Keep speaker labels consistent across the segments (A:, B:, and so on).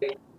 A: Bapak.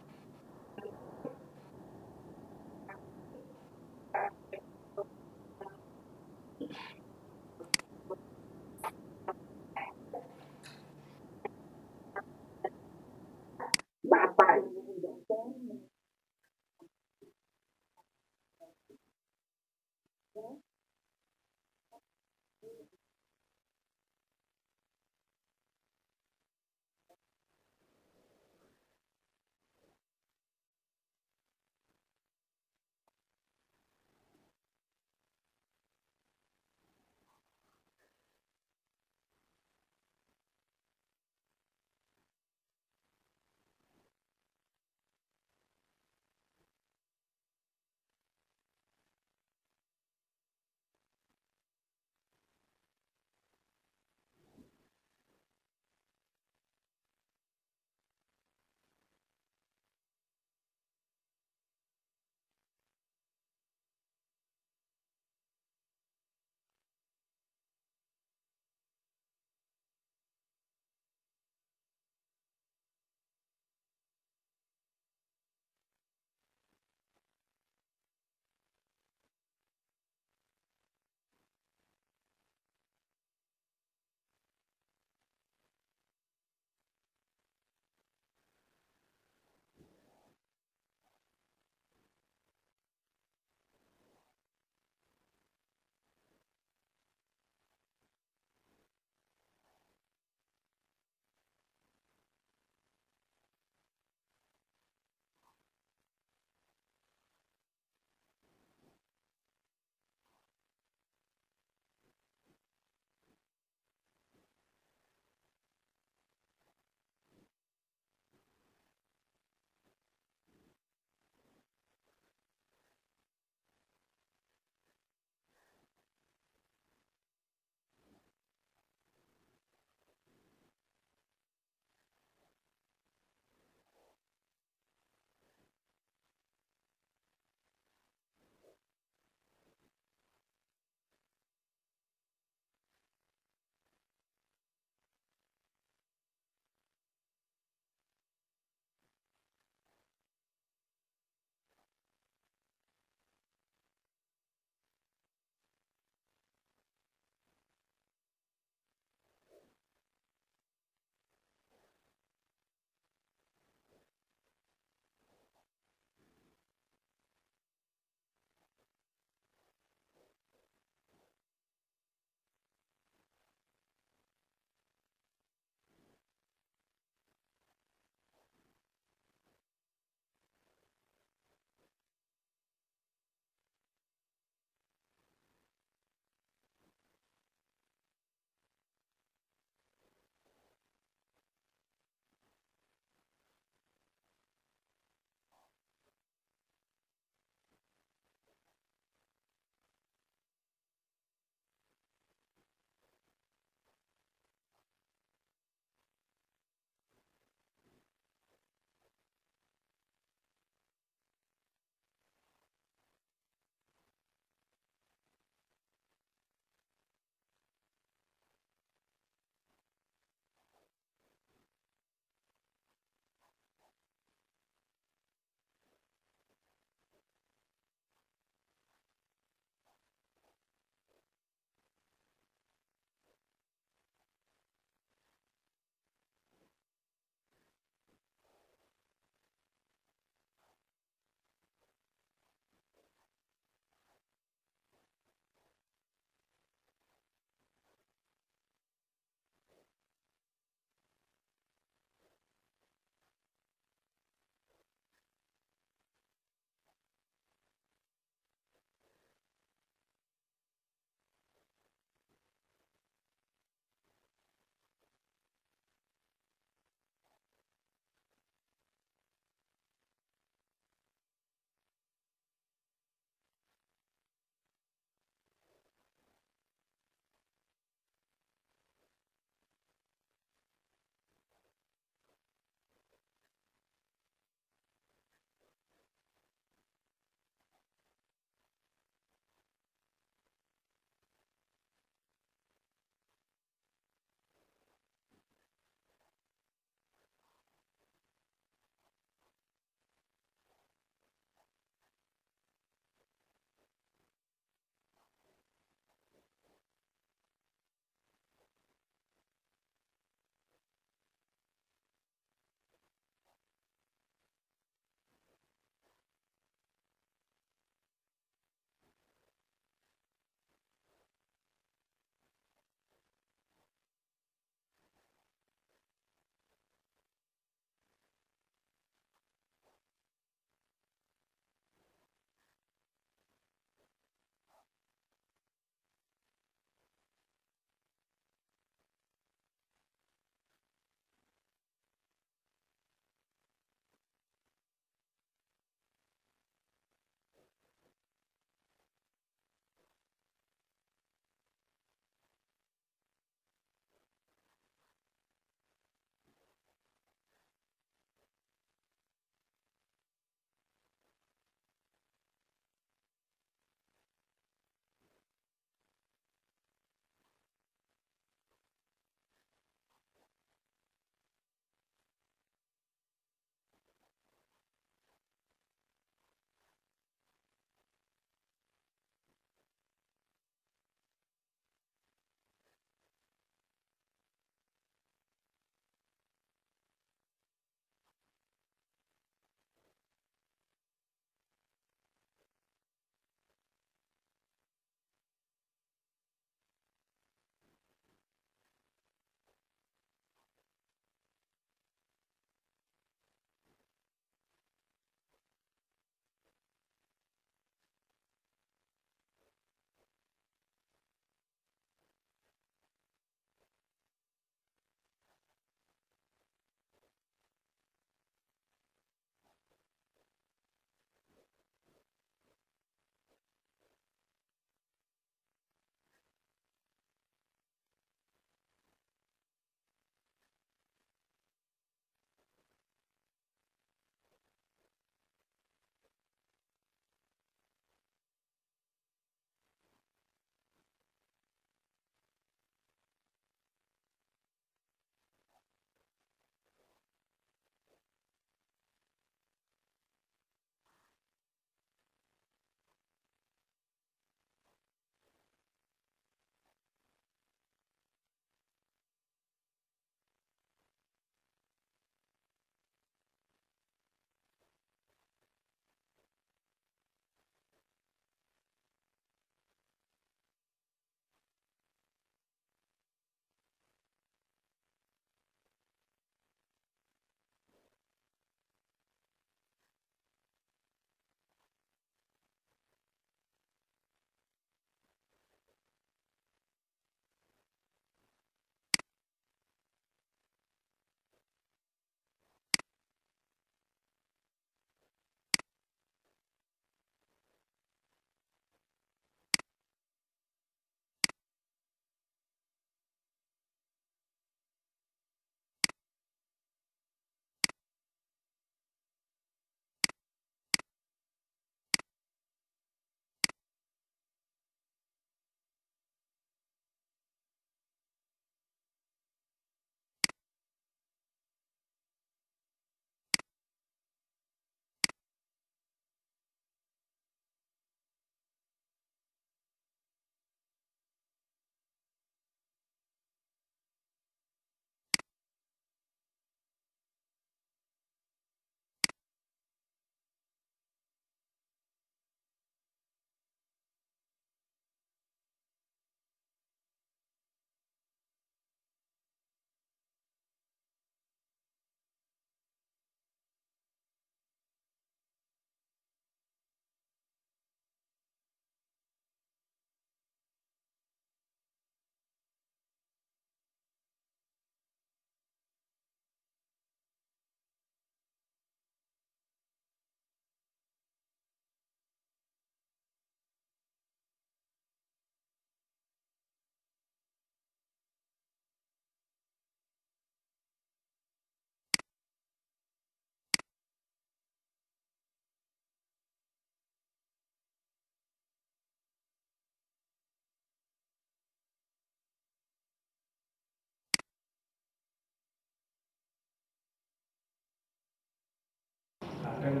A: pakai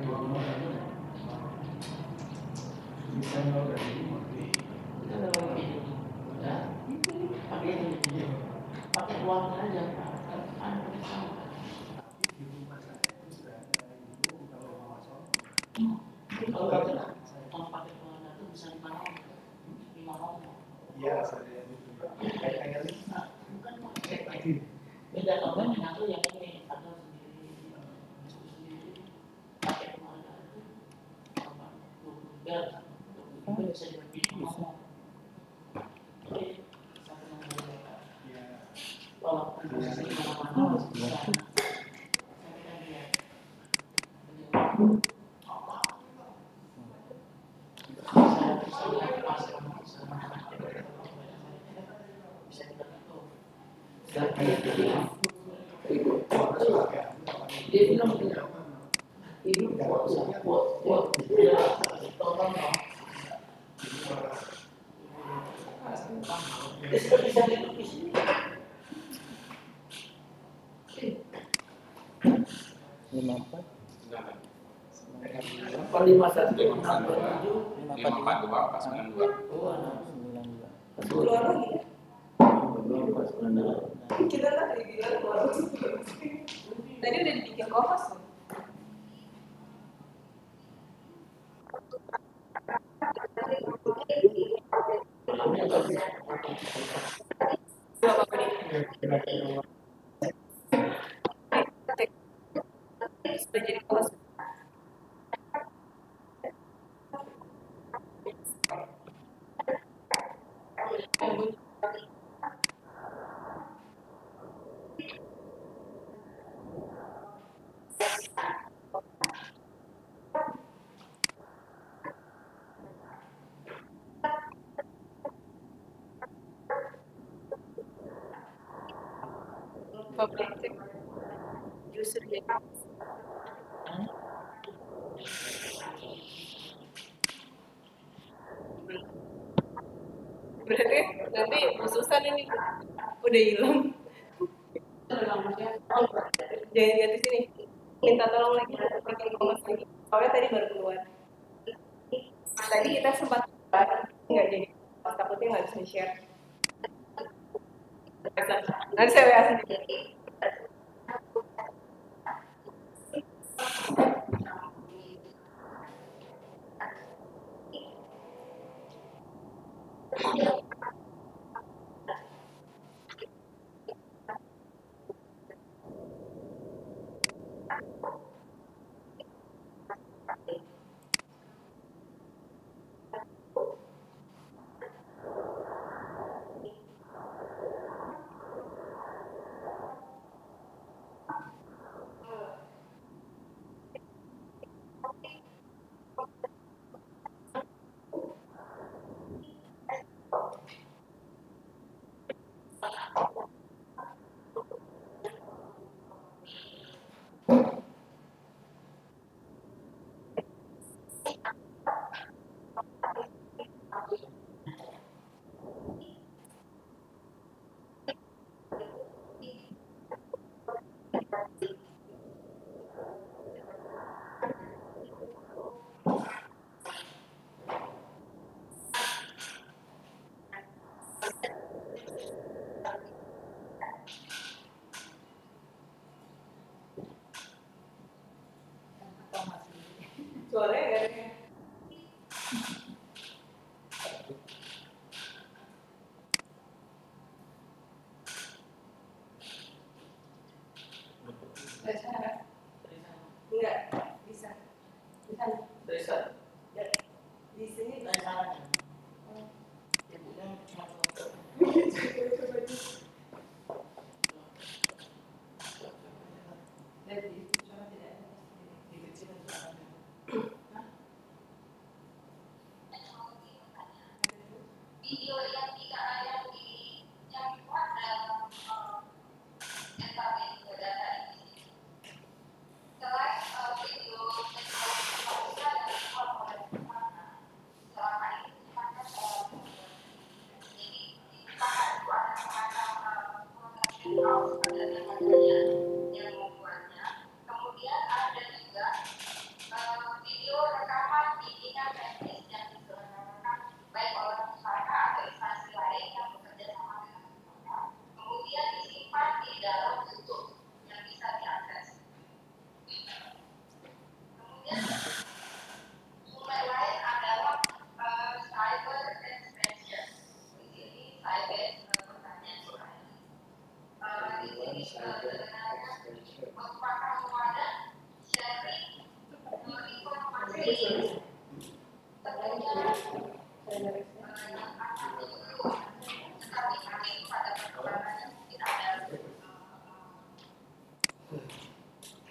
A: uang aja. Kalau pakai uang itu bisa 5 tahun. Iya, saya kayak bukan beda kalau yang itu yang ini ada sendiri pakai kemana itu sama bisa dibeli ngomong. Walaupun posisi mana-mana masih bisa. Dia bilang ibu buat tonton dong. Bisa duduk di sini. Lima satu empat dua pas 92. Keluar lagi. Kita tadi bilang keluar. Tadi udah dibikin kopas. Public user ya. Berarti nanti khususan ini udah hilang. Jangan ganti sini. Minta tolong lagi bikin komas lagi. Soalnya tadi baru keluar. Tadi kita sempat nggak jadi. Takutnya nggak bisa share. Nanti saya WA sendiri. Suaranya gak ada. Enggak, bisa. Bisa. Ya. Di sini bisa. Video yang tidak ada yang dibuat dalam SKP data ini. Selain video yang dibuat oleh mana, selama ini sifatnya jadi kita itu ada semacam program yang membuatnya.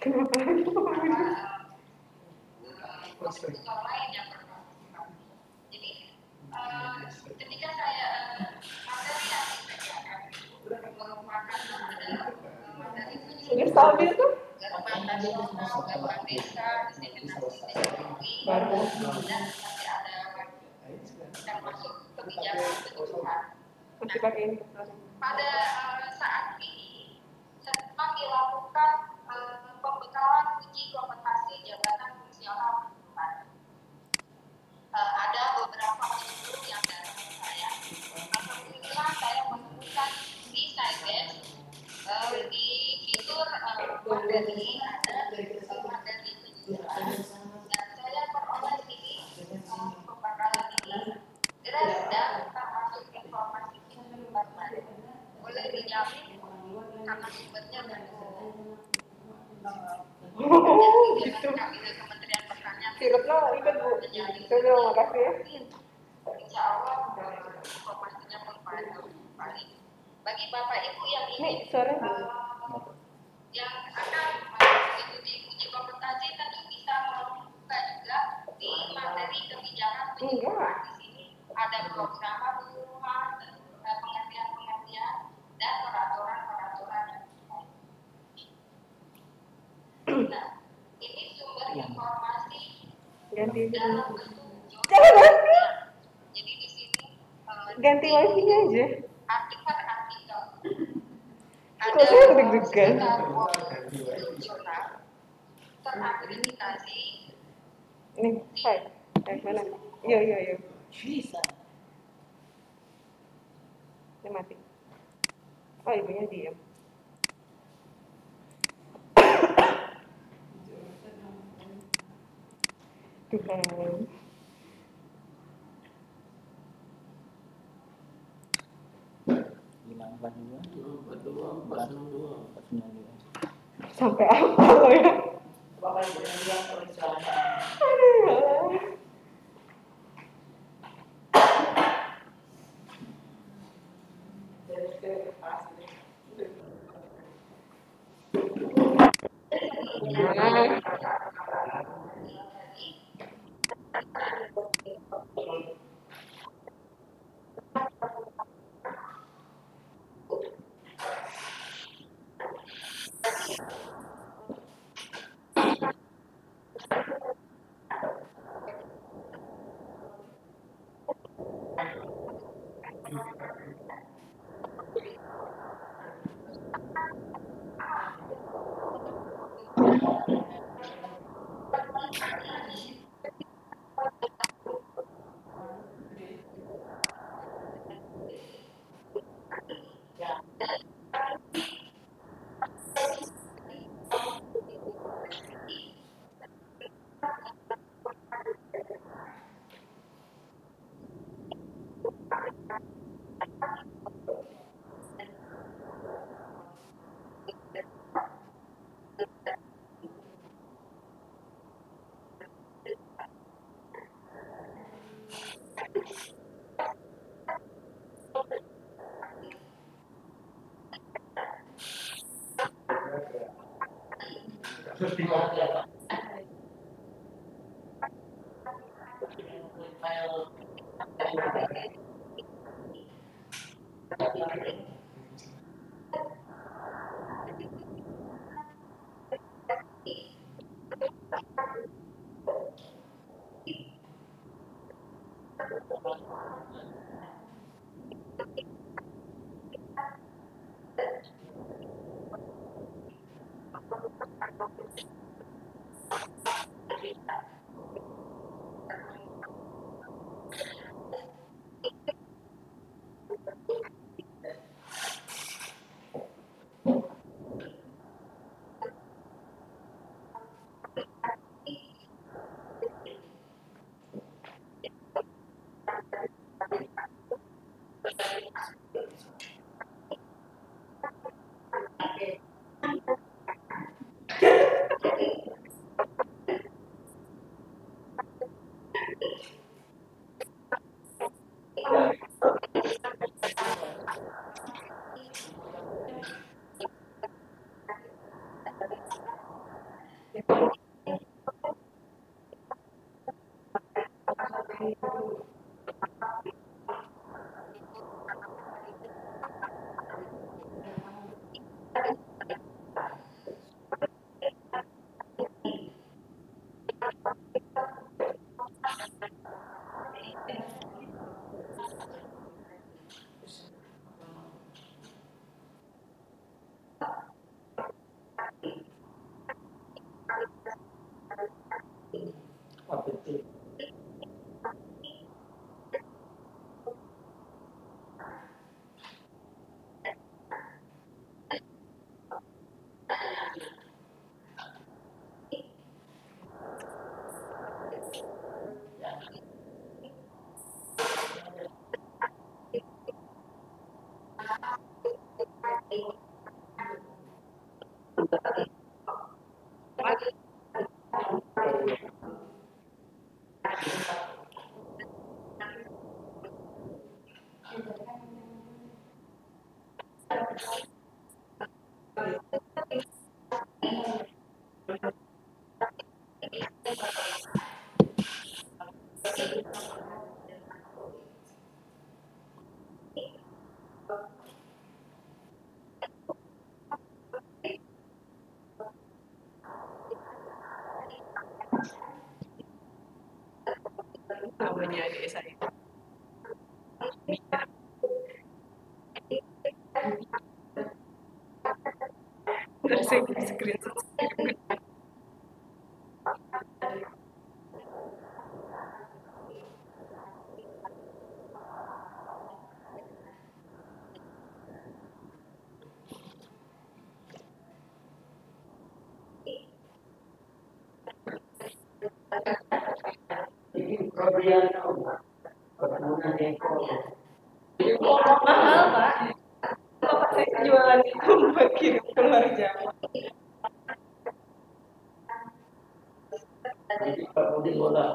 B: Kenapa lagi?
C: Profesor lain yang berpartisipasi. Jadi ketika saya materi yang dikerjakan merupakan materi
B: Sudah stabil tuh?
C: gerakan nasional, gerakan desa, diseminasi teknologi, dan nanti ada yang masuk kebijakan penyuluhan.
B: Masih pakai ini.
C: Pada saat ini sedang dilakukan pembekalan uji kompetensi jabatan fungsional penyuluhan. Ada beberapa penyuluh yang datang ke saya. Alhamdulillah saya menemukan di Sybase di fitur materi ada materi penyuluhan, dan saya peroleh ini pembekalan ini dan termasuk informasi penyuluhan boleh dijamin karena sumbernya dari
B: Gitu.
C: Kementerian Pertanian.
B: Sirupnya ikut Bu. Terima makasih ya.
C: Insya Allah informasinya bermanfaat. Bagi Bapak Ibu yang
B: Nih,
C: ingin
B: sore.
C: yang akan mengikuti uji kompetensi tentu bisa membuka juga di materi kebijakan penyuluhan. Di sini ada program penyuluhan, pengertian-pengertian dan peraturan-peraturan yang terkait. Nah, ini sumber informasi
B: Ganti
C: dalam bentuk
B: jangan ganti.
C: Jadi di sini
B: Ganti wifi-nya aja.
C: artikel
B: Kok saya deg-degan?
C: sekitar 20 jurnal terakreditasi.
B: Nih, hai. Mana? Iya.
A: Bisa.
B: Ini mati. Oh, ibunya diam. Tuhan. Sampai apa lo ya?
A: Bapak Ibu yang lihat perencanaan.
B: Aduh.
A: Apa itu?
B: Namanya adik saya. Terus saya screenshot.
A: Ini program perkebunan Eko.
B: Mahal, Pak. Bapak saya jualan itu buat kirim keluar Jawa.
A: Jadi Pak Budi bola.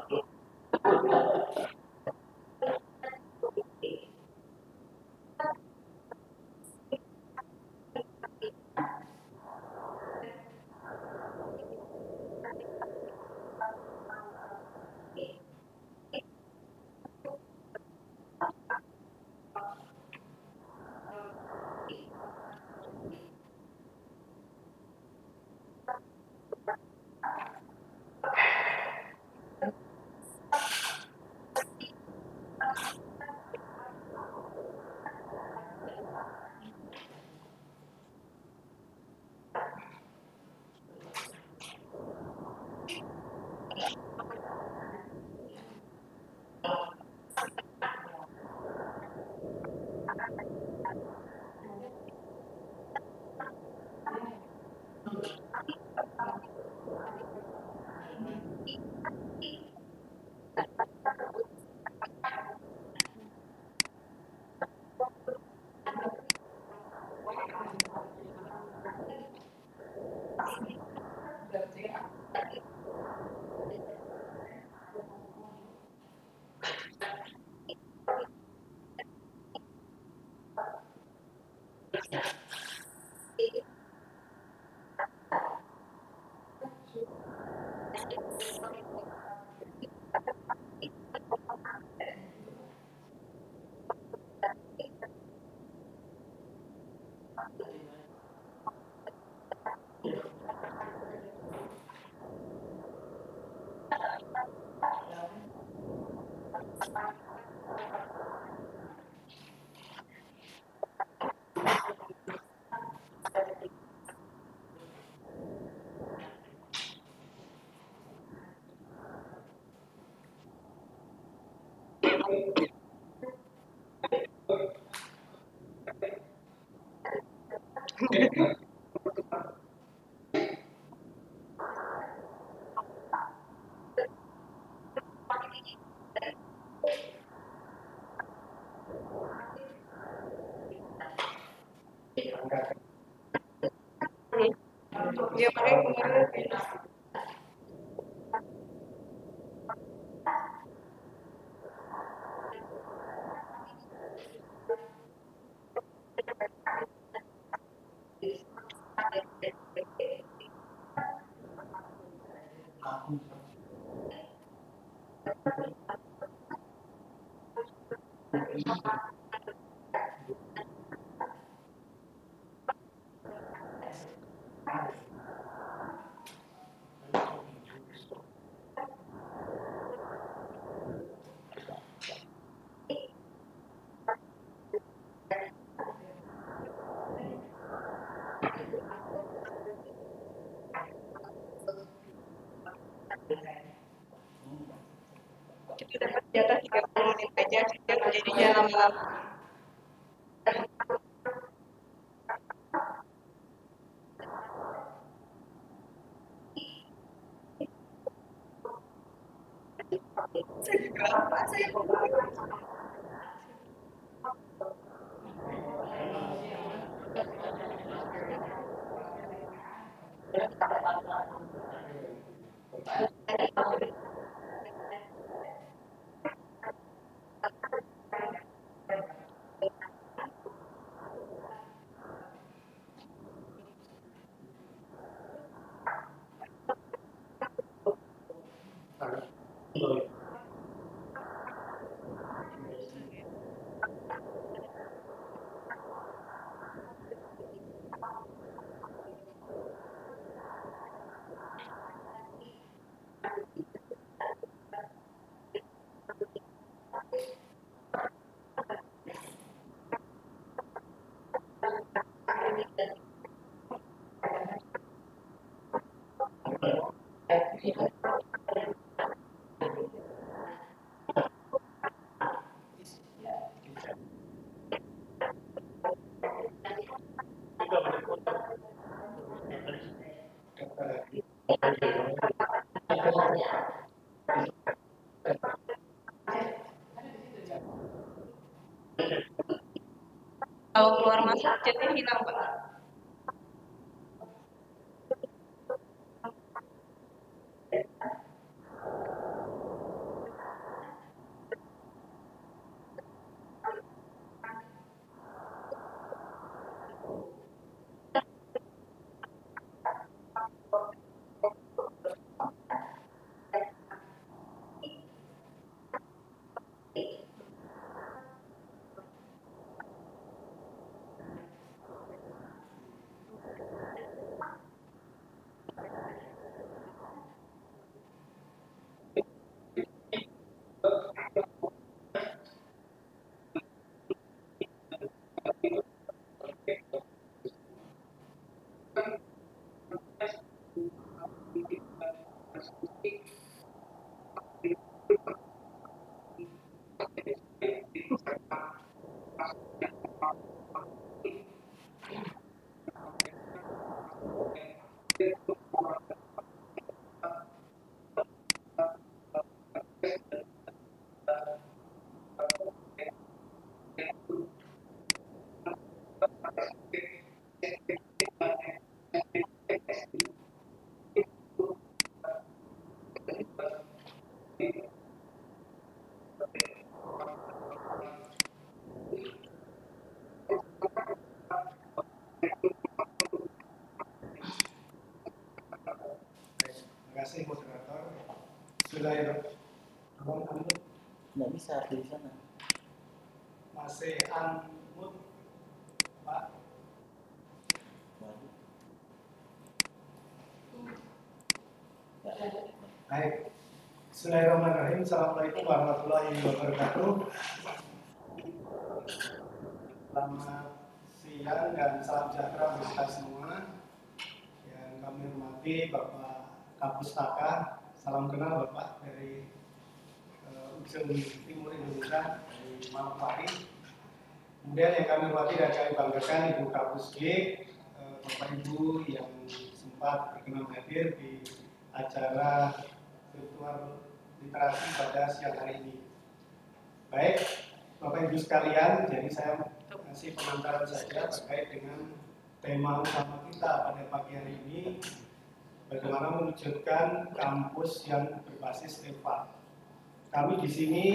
B: Dia pakai kemarin.
A: Aku
B: Kita dapat jatah 30 menit aja, jadinya lama-lama. Saya juga apa, saya kalau keluar masuk chatnya hilang, Pak.
D: Terima kasih moderator. Sudah ya,
A: nggak bisa di sana.
D: masih unmute, Pak.
A: Waduh. Ya.
D: Baik. Bismillahirrahmanirrahim. Assalamualaikum warahmatullahi wabarakatuh. Selamat siang dan salam sejahtera bagi kita semua. Yang kami hormati Bapak Kapustaka. Salam kenal Bapak dari Ujung Timur Indonesia dari Manokwari. Kemudian yang kami hormati dan kami banggakan Ibu Kapus G, Bapak Ibu yang sempat berkenan hadir di acara virtual literasi pada siang hari ini. Baik, Bapak Ibu sekalian, jadi saya kasih pengantaran saja terkait dengan tema utama kita pada pagi hari ini, bagaimana mewujudkan kampus yang berbasis TEPA. Kami di sini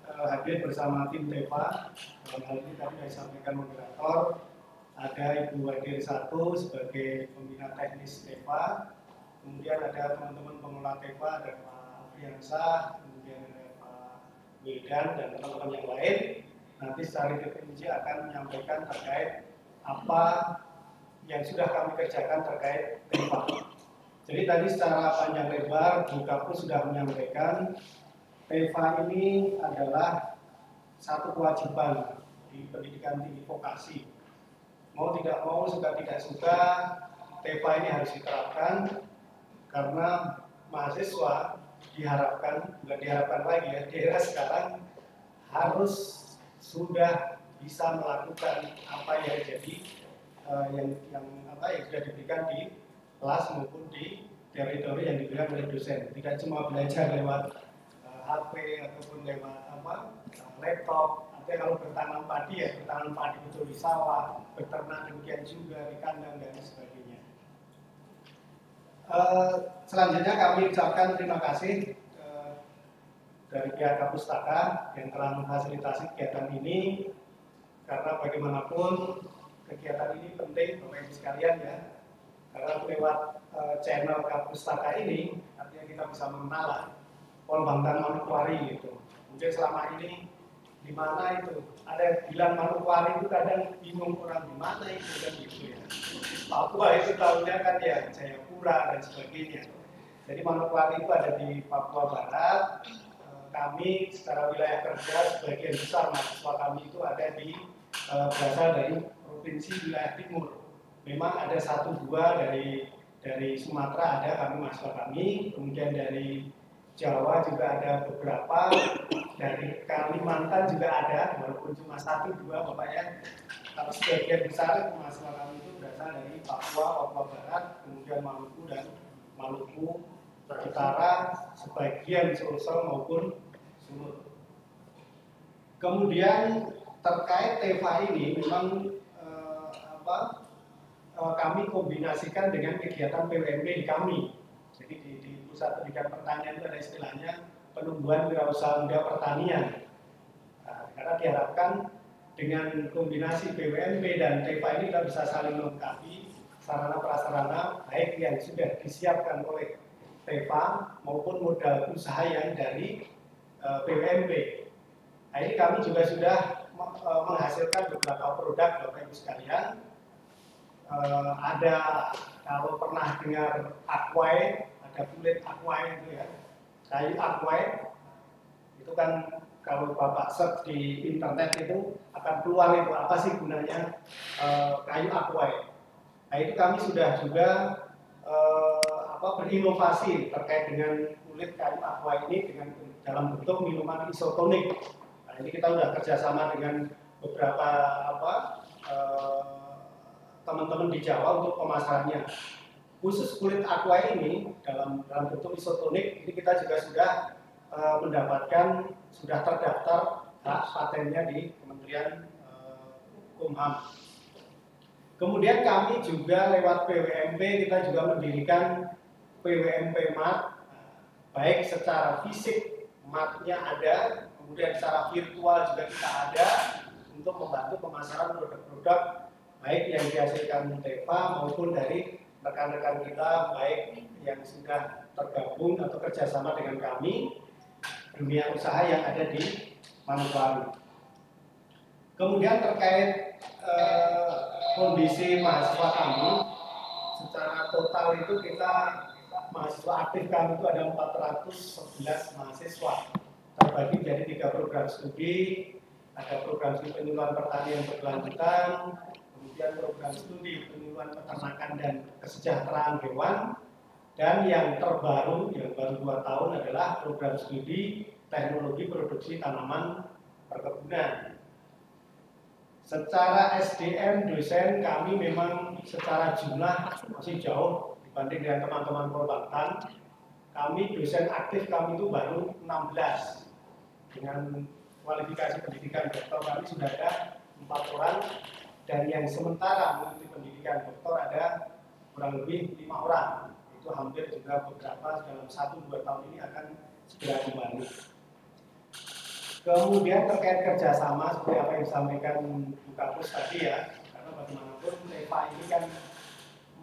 D: hadir bersama tim TEPA. Dalam hal ini tadi saya sampaikan moderator, ada Ibu Wadir 1 sebagai pembina teknis TEPA, kemudian ada teman-teman pengelola TEFA, ada Pak Afriansa, kemudian ada Pak Wildan dan teman-teman yang lain. Nanti secara terperinci akan menyampaikan terkait apa yang sudah kami kerjakan terkait TEFA. Jadi tadi secara panjang lebar Bu Kapus sudah menyampaikan TEFA ini adalah satu kewajiban di pendidikan tinggi vokasi. Mau tidak mau, suka tidak suka, TEFA ini harus diterapkan karena mahasiswa diharapkan, bukan diharapkan lagi ya, di era sekarang harus sudah bisa melakukan apa yang jadi yang sudah diberikan di kelas maupun di teori-teori yang diberikan oleh dosen. Tidak cuma belajar lewat HP ataupun lewat laptop. Artinya kalau bertanam padi ya bertanam padi betul di sawah, beternak demikian juga di kandang dan sebagainya. Selanjutnya kami ucapkan terima kasih dari pihak Kapustaka yang telah memfasilitasi kegiatan ini, karena bagaimanapun kegiatan ini penting Bapak Ibu sekalian ya, karena lewat channel Kapustaka ini artinya kita bisa mengenal Polbangtan Manokwari gitu. Mungkin selama ini di mana itu ada bilang Manokwari itu kadang bingung orang di mana itu kan gitu ya. Papua itu tahunya kan ya Jayapura dan sebagainya. Jadi Manokwari itu ada di Papua Barat. Kami secara wilayah kerja sebagian besar mahasiswa kami itu ada di berasal dari provinsi wilayah timur. Memang ada 1-2 dari Sumatera ada kami mahasiswa kami, kemudian dari Jawa juga ada beberapa, dari Kalimantan juga ada, walaupun cuma 1-2 Bapak ya. Tapi sebagian besar mahasiswa kami itu berasal dari Papua, Papua Barat, kemudian Maluku dan Maluku Utara, sebagian Sulsel maupun Sumut. Kemudian terkait TEFA ini memang kami kombinasikan dengan kegiatan PWMP di kami. Jadi di Pusat Pendidikan Pertanian itu ada istilahnya penumbuhan wirausaha muda pertanian. Karena diharapkan dengan kombinasi PWMP dan TEFA ini kita bisa saling melengkapi sarana prasarana baik yang sudah disiapkan oleh TEFA maupun modal usaha yang dari PWMP. Nah, ini kami juga sudah menghasilkan beberapa produk Bapak Ibu sekalian. Ada kalau pernah dengar aquai, ada kulit aquai itu ya, kayu aquai itu kan kalau Bapak search di internet itu akan keluar itu apa sih gunanya kayu aquai. Nah itu kami sudah juga berinovasi terkait dengan kulit kayu aqua ini dengan dalam bentuk minuman isotonik. Nah, ini kita sudah kerjasama dengan beberapa teman-teman di Jawa untuk pemasarannya. Khusus kulit aqua ini dalam bentuk isotonik ini kita juga sudah mendapatkan, sudah terdaftar hak patennya di Kementerian Hukum-HAM. Kemudian kami juga lewat PWMP kita juga mendirikan PWMP MAT, baik secara fisik MAT-nya ada, kemudian secara virtual juga kita ada untuk membantu pemasaran produk-produk baik yang dihasilkan TEFA maupun dari rekan-rekan kita baik yang sudah tergabung atau kerjasama dengan kami dunia usaha yang ada di Manokwari. Kemudian terkait kondisi mahasiswa kami, secara total itu kita mahasiswa aktif kami itu ada 411 mahasiswa terbagi menjadi 3 program studi, ada program studi penyuluhan pertanian berkelanjutan, kemudian program studi penyuluhan peternakan dan kesejahteraan hewan, dan yang terbaru yang baru 2 tahun adalah program studi teknologi produksi tanaman perkebunan. Secara SDM dosen kami memang secara jumlah masih jauh dibanding dengan teman-teman Polbangtan. Kami dosen aktif kami itu baru 16. Dengan kualifikasi pendidikan doktor kami sudah ada 4 orang, dan yang sementara mengikuti pendidikan doktor ada kurang lebih 5 orang. Itu hampir juga beberapa dalam 1-2 tahun ini akan segera kembali. Kemudian terkait kerjasama seperti apa yang disampaikan Bu Kapus tadi ya, karena bagaimanapun TEFA ini kan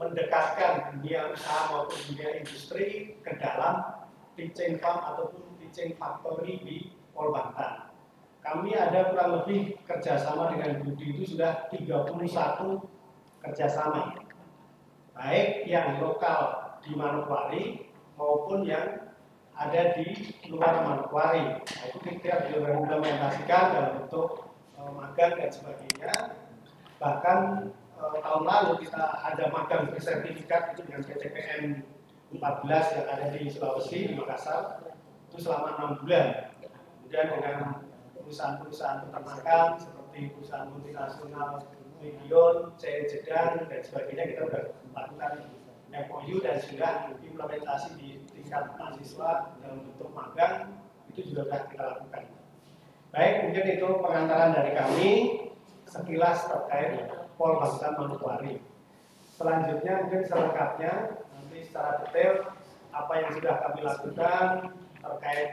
D: mendekatkan dunia usaha maupun dunia industri ke dalam teaching farm ataupun teaching factory di Polbantan. Kami ada kurang lebih kerjasama dengan Budi itu sudah 31 kerjasama, baik yang lokal di Manokwari maupun yang ada di luar Manokwari. Nah, itu kita diimplementasikan dalam bentuk magang dan sebagainya. Bahkan tahun lalu kita ada magang bersertifikat itu dengan PTPN 14 yang ada di Sulawesi, di Makassar, itu selama 6 bulan. Kemudian dengan perusahaan-perusahaan peternakan seperti perusahaan multinasional Region, Jedang dan sebagainya, kita sudah melakukan MOU dan sudah implementasi di tingkat mahasiswa dalam bentuk magang, itu juga sudah kita lakukan. Baik, mungkin itu pengantaran dari kami sekilas terkait Polbantan Manokwari. Selanjutnya mungkin selengkapnya nanti secara detail apa yang sudah kami lakukan terkait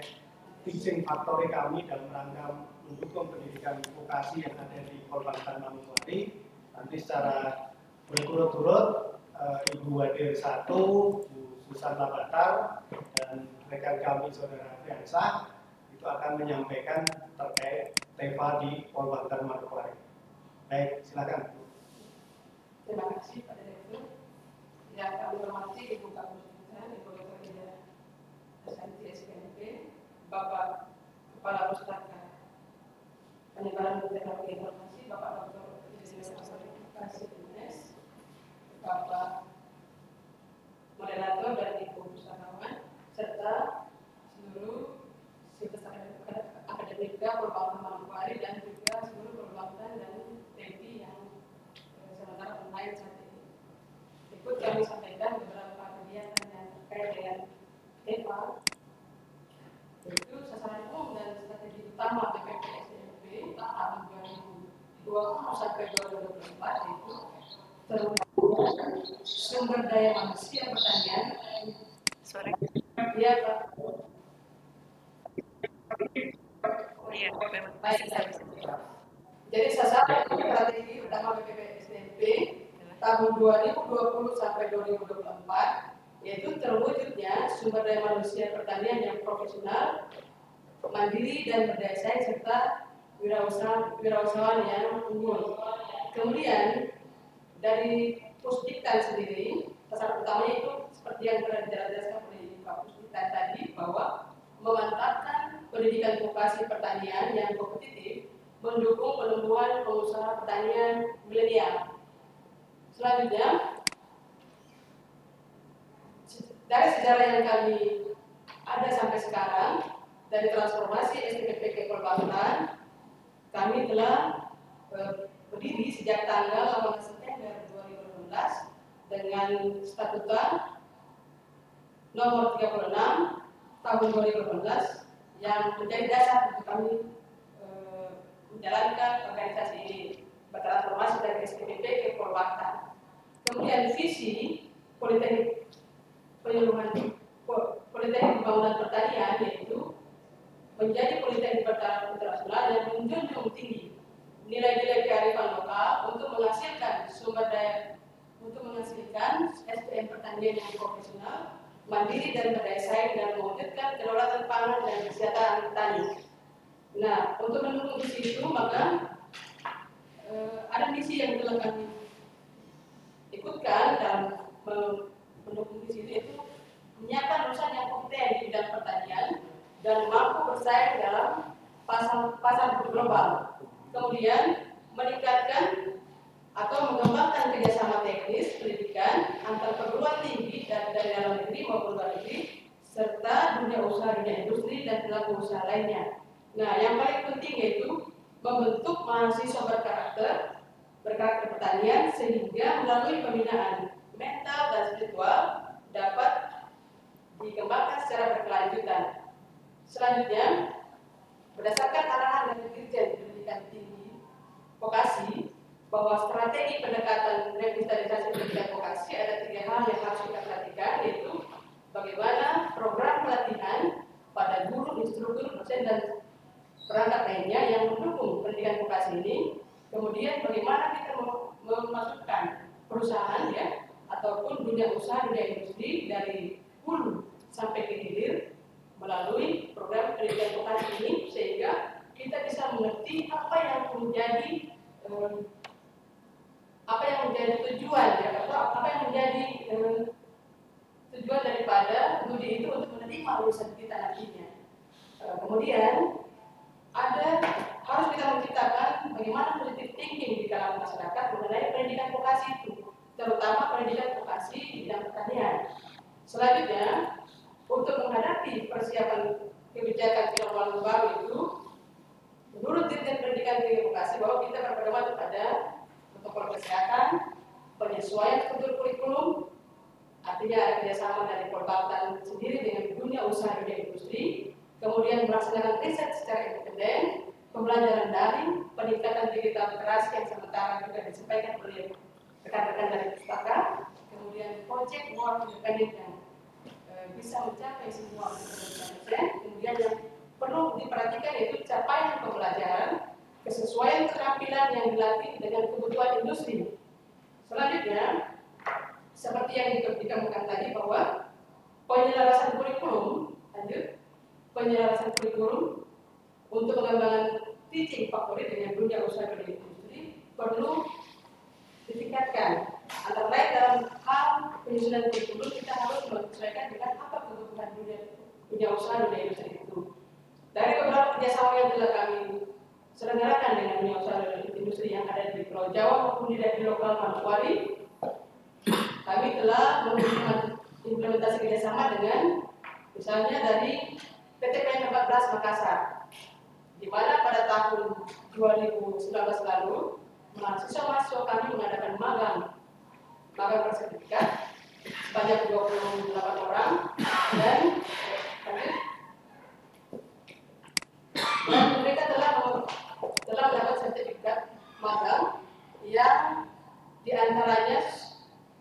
D: teaching factory kami dalam rangka mendukung pendidikan vokasi yang ada di Polbantan Manokwari. Nanti secara berturut-turut Ibu Wadir 1, Bu Susan Labatar, dan rekan kami Saudara Friansah itu akan menyampaikan terkait TEVA di Polbantan Manokwari. Baik, silakan.
B: Terima kasih Pak Direktur. Yang kami hormati Ibu Kapus Bintan, Ibu Kerja SMT SPNP, Bapak Kepala Pustaka Penyebaran Teknologi Informasi, Bapak Dr. Kasih Ines, Bapak Moderator dan Ibu Pustakawan, serta seluruh situs akademika Polbantan Manokwari dan juga seluruh Polbantan dan TEPI yang sementara online saat ini. Ikut kami sampaikan beberapa kegiatan yang terkait dengan TEPA, yaitu sasaran umum dan strategi utama BPPSDMP tahun 2020 sampai 2024, yaitu terutama sumber daya manusia pertanian. Iya, Pak.
E: Iya,
B: Baik, jadi sasaran strategi utama BPPSDMP tahun 2020 sampai 2024 yaitu terwujudnya sumber daya manusia pertanian yang profesional, mandiri dan berdaya saing serta wirausahawan yang unggul. Kemudian dari Puspiktan sendiri, sasaran utamanya itu seperti yang telah dijelaskan oleh Pak Puspiktan tadi, bahwa memantapkan pendidikan vokasi pertanian yang kompetitif, mendukung penumbuhan pengusaha pertanian milenial. Selanjutnya, dari sejarah yang kami ada sampai sekarang, dari transformasi STPPK Polbantan, kami telah berdiri sejak tanggal 18 September 2018 dengan statuta nomor 36 tahun 2018 yang menjadi dasar untuk kami menjalankan organisasi ini, bertransformasi dari STPP ke Polbantan. Kemudian visi Politeknik Pembangunan Pertanian yaitu menjadi politeknik bertaraf internasional yang menjunjung tinggi nilai-nilai kearifan lokal untuk menghasilkan sumber daya, untuk menghasilkan SDM pertanian yang profesional, mandiri dan berdaya saing dan mewujudkan kedaulatan pangan dan kesejahteraan petani. Nah, untuk mendukung visi itu maka ada misi yang telah kami ikutkan dalam mendukung visi itu, yaitu menyiapkan lulusan yang kompeten di bidang pertanian dan mampu bersaing dalam pasar global. Kemudian meningkatkan atau mengembangkan kerjasama teknis pendidikan antar perguruan tinggi dan dari dalam negeri maupun luar negeri, serta dunia usaha, dunia industri dan pelaku usaha lainnya. Nah, yang paling penting yaitu membentuk mahasiswa berkarakter pertanian sehingga melalui pembinaan mental dan spiritual dapat dikembangkan secara berkelanjutan. Selanjutnya, berdasarkan arahan dari Dirjen Pendidikan Tinggi Vokasi bahwa strategi pendekatan revitalisasi pendidikan vokasi ada 3 hal yang harus kita perhatikan, yaitu bagaimana program pelatihan pada guru, instruktur, dosen dan perangkat lainnya yang mendukung pendidikan vokasi ini. Kemudian bagaimana kita memasukkan perusahaan ya ataupun dunia usaha, dunia industri dari hulu sampai ke hilir melalui program pendidikan vokasi ini, sehingga kita bisa mengerti apa yang menjadi tujuan ya, atau apa yang menjadi tujuan daripada studi itu untuk menerima urusan kita nantinya. Kemudian harus kita menciptakan bagaimana positive thinking di kalangan masyarakat mengenai pendidikan vokasi itu, terutama pendidikan vokasi di bidang pertanian. Selanjutnya, untuk menghadapi persiapan kebijakan pengelolaan baru itu, menurut Dirjen Pendidikan Tinggi Vokasi bahwa kita berpedoman pada protokol kesehatan, penyesuaian struktur kurikulum, artinya ada kerjasama dari Polbatan sendiri dengan dunia usaha, dunia industri, kemudian melaksanakan riset secara independen, pembelajaran daring, peningkatan digital literasi yang sementara juga disampaikan oleh rekan-rekan dari pustaka, kemudian project work independen yang bisa mencapai semua kemudian yang perlu diperhatikan yaitu capaian pembelajaran, kesesuaian keterampilan yang dilatih dengan kebutuhan industri. Selanjutnya, seperti yang dikemukakan tadi bahwa penyelarasan kurikulum, penyelarasan kurikulum untuk pengembangan teaching factory dengan dunia usaha dan industri perlu ditingkatkan. Antara lain dalam hal penyusunan kurikulum kita harus menyesuaikan dengan apa kebutuhan dunia usaha dan industri itu. Dari beberapa kerjasama yang telah kami selenggarakan dengan dunia usaha dan industri yang ada di Pulau Jawa maupun di lokal Manokwari, kami telah mengimplementasi kerjasama dengan misalnya dari PTPN 14 Makassar, di mana pada tahun 2019 lalu mahasiswa kami mengadakan magang bersertifikat sebanyak 28 orang dan mereka telah mendapat sertifikat magang yang diantaranya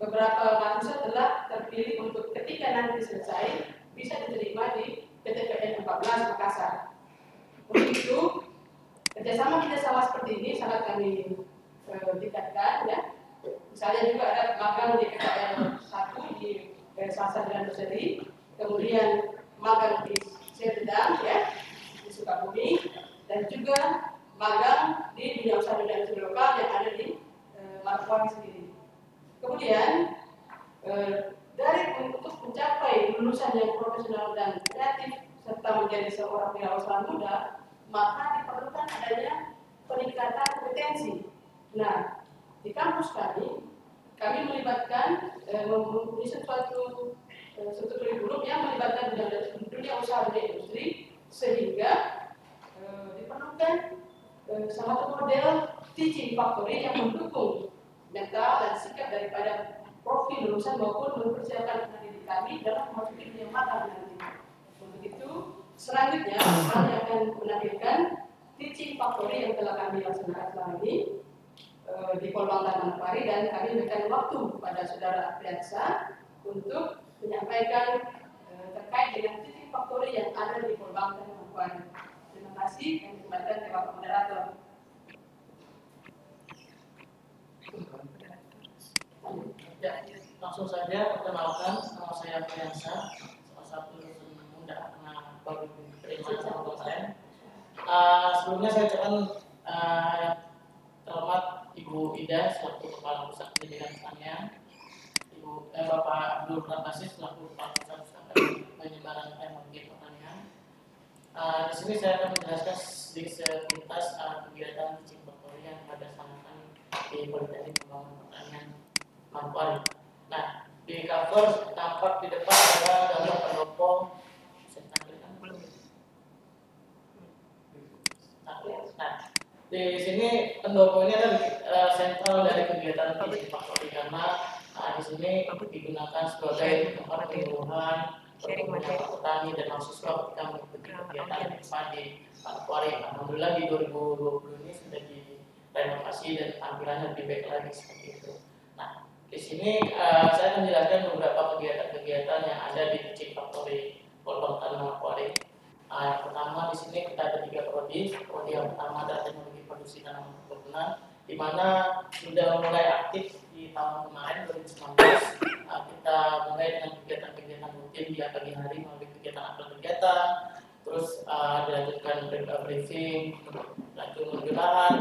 B: beberapa mahasiswa telah terpilih untuk ketika nanti selesai bisa diterima di PTPN 14 Makassar. Untuk itu, kerjasama seperti ini sangat kami tingkatkan ya. Misalnya juga ada magang di PTPN 1 di Salsa dan Berseri, kemudian magang di Serdang ya, di Sukabumi, dan juga magang di dunia usaha dan industri lokal yang ada di Manokwari sendiri. Kemudian untuk mencapai lulusan yang profesional dan kreatif serta menjadi seorang wirausaha muda, maka diperlukan adanya peningkatan kompetensi. Nah, di kampus kami melibatkan menyusun suatu kurikulum yang melibatkan dunia usaha dan industri, sehingga diperlukan satu model teaching factory yang mendukung mental dan sikap daripada profil lulusan maupun mempersiapkan pendidik kami dalam memasuki dunia magang nanti. Untuk itu, selanjutnya kami akan menampilkan teaching factory yang telah kami laksanakan selama ini di Polbatan Manokwari, dan kami memberikan waktu kepada saudara Apriansa untuk menyampaikan terkait dengan teaching factory yang ada di Polbatan Manokwari. Terima kasih, yang dikembalikan ke Bapak Moderator.
A: Ya, langsung saja perkenalkan, nama saya Apriansa, salah satu lulusan muda karena baru diterima sama dosen. Sebelumnya saya ucapkan terhormat Ibu Ida selaku Kepala Pusat Pendidikan Pertanian, Bapak Abdul Rahmasis selaku Kepala Pusat Penyebaran Teknologi Pertanian. Di sini saya akan menjelaskan sedikit sepintas kegiatan teaching factory yang pada dilaksanakan di Politeknik Pembangunan Pertanian Manokwari. Nah, di cover tampak di depan ada gambar pendopo. Saya tampilkan belum? Nah, di sini pendopo ini adalah sentral dari kegiatan teaching factory karena di sini digunakan sebagai tempat penyuluhan petani dan mahasiswa ketika mengikuti kegiatan IPA di Manokwari. Alhamdulillah di 2020 ini sudah direnovasi dan tampilannya lebih baik lagi seperti itu. Nah, di sini saya akan menjelaskan beberapa kegiatan-kegiatan yang ada di teaching factory Polbatan Manokwari. Yang pertama di sini kita ada 3 prodi. Prodi yang pertama adalah teknologi produksi tanaman perkebunan, di mana sudah mulai aktif di tahun kemarin 2019. Kita mulai dengan kegiatan-kegiatan rutin di pagi hari melalui kegiatan apel kegiatan, terus dilanjutkan briefing, lanjut menuju lahan,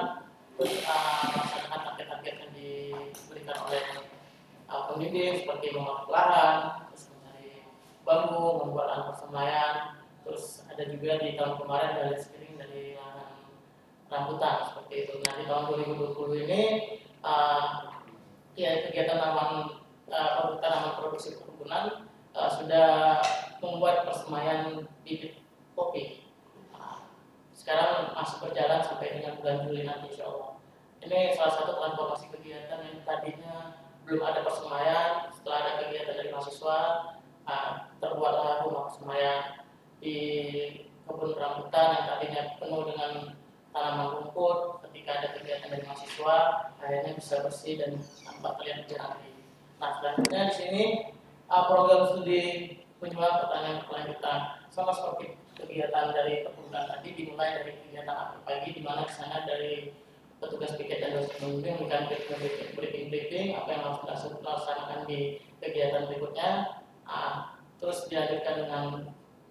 A: terus melaksanakan target-target yang diberikan oleh pembimbing seperti membuat lahan, terus mencari bambu, membuat lahan persemayan, terus ada juga di tahun kemarin ada screening dari lahan rambutan seperti itu. Nah di tahun 2020 ini ya kegiatan tanaman produksi perkebunan sudah membuat persemayan bibit kopi. Sekarang masih berjalan sampai dengan bulan Juli nanti insya Allah. Ini salah satu transformasi kegiatan yang tadinya belum ada persemayan. Setelah ada kegiatan dari mahasiswa, terbuatlah rumah persemayan di kebun rambutan yang tadinya penuh dengan tanaman rumput. Ketika ada kegiatan dari mahasiswa, akhirnya bisa bersih dan tampak terlihat jernih. Nah, selanjutnya di sini program studi penjualan pertanian berkelanjutan sama seperti kegiatan dari perkebunan tadi, dimulai dari kegiatan apel pagi, di mana di sana dari petugas piket dan dosen pembimbing memberikan briefing apa yang harus dilaksanakan di kegiatan berikutnya. Terus dilanjutkan dengan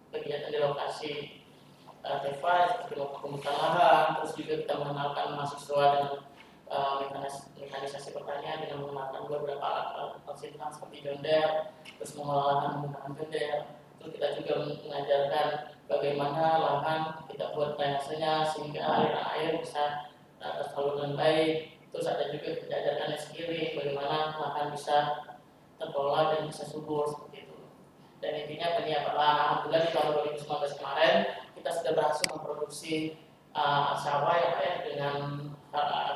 A: kegiatan di lokasi TEFA seperti pembukaan lahan, terus juga kita mengenalkan mahasiswa dengan mekanisasi pertanian dengan mengenalkan beberapa alat persilangan seperti jonder, terus mengolah lahan menggunakan jonder. Terus kita juga mengajarkan bagaimana lahan kita buat drainasenya sehingga air bisa tersalur dengan baik. Terus ada juga kita ajarkan sendiri bagaimana lahan bisa terkelola dan bisa subur seperti itu. Dan intinya penyiapan lahan, alhamdulillah di tahun 2019 kemarin kita sudah berhasil memproduksi sawah ya dengan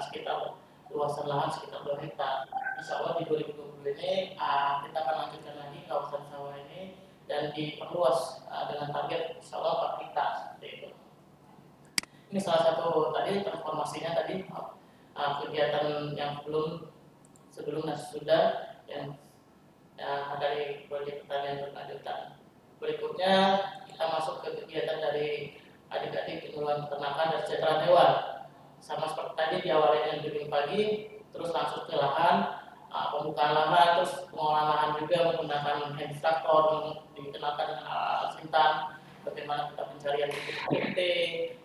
A: sekitar luasan lahan sekitar 2 hektar. Insya Allah di 2020 ini kita akan lanjutkan lagi kawasan sawah ini dan diperluas dengan target insya Allah 4 hektar seperti itu. Ini salah satu tadi transformasinya tadi kegiatan yang sebelum dan sesudah yang dari proyek pertanian berkelanjutan. Berikutnya kita masuk ke kegiatan dari adik-adik penyuluhan peternakan dan kesejahteraan hewan. Sama seperti tadi diawali dengan briefing pagi, terus langsung ke lahan, pembukaan lahan, terus pengolahan lahan juga menggunakan hand extractor, dikenalkan dengan alat sintan, bagaimana kita pencarian bibit HMT,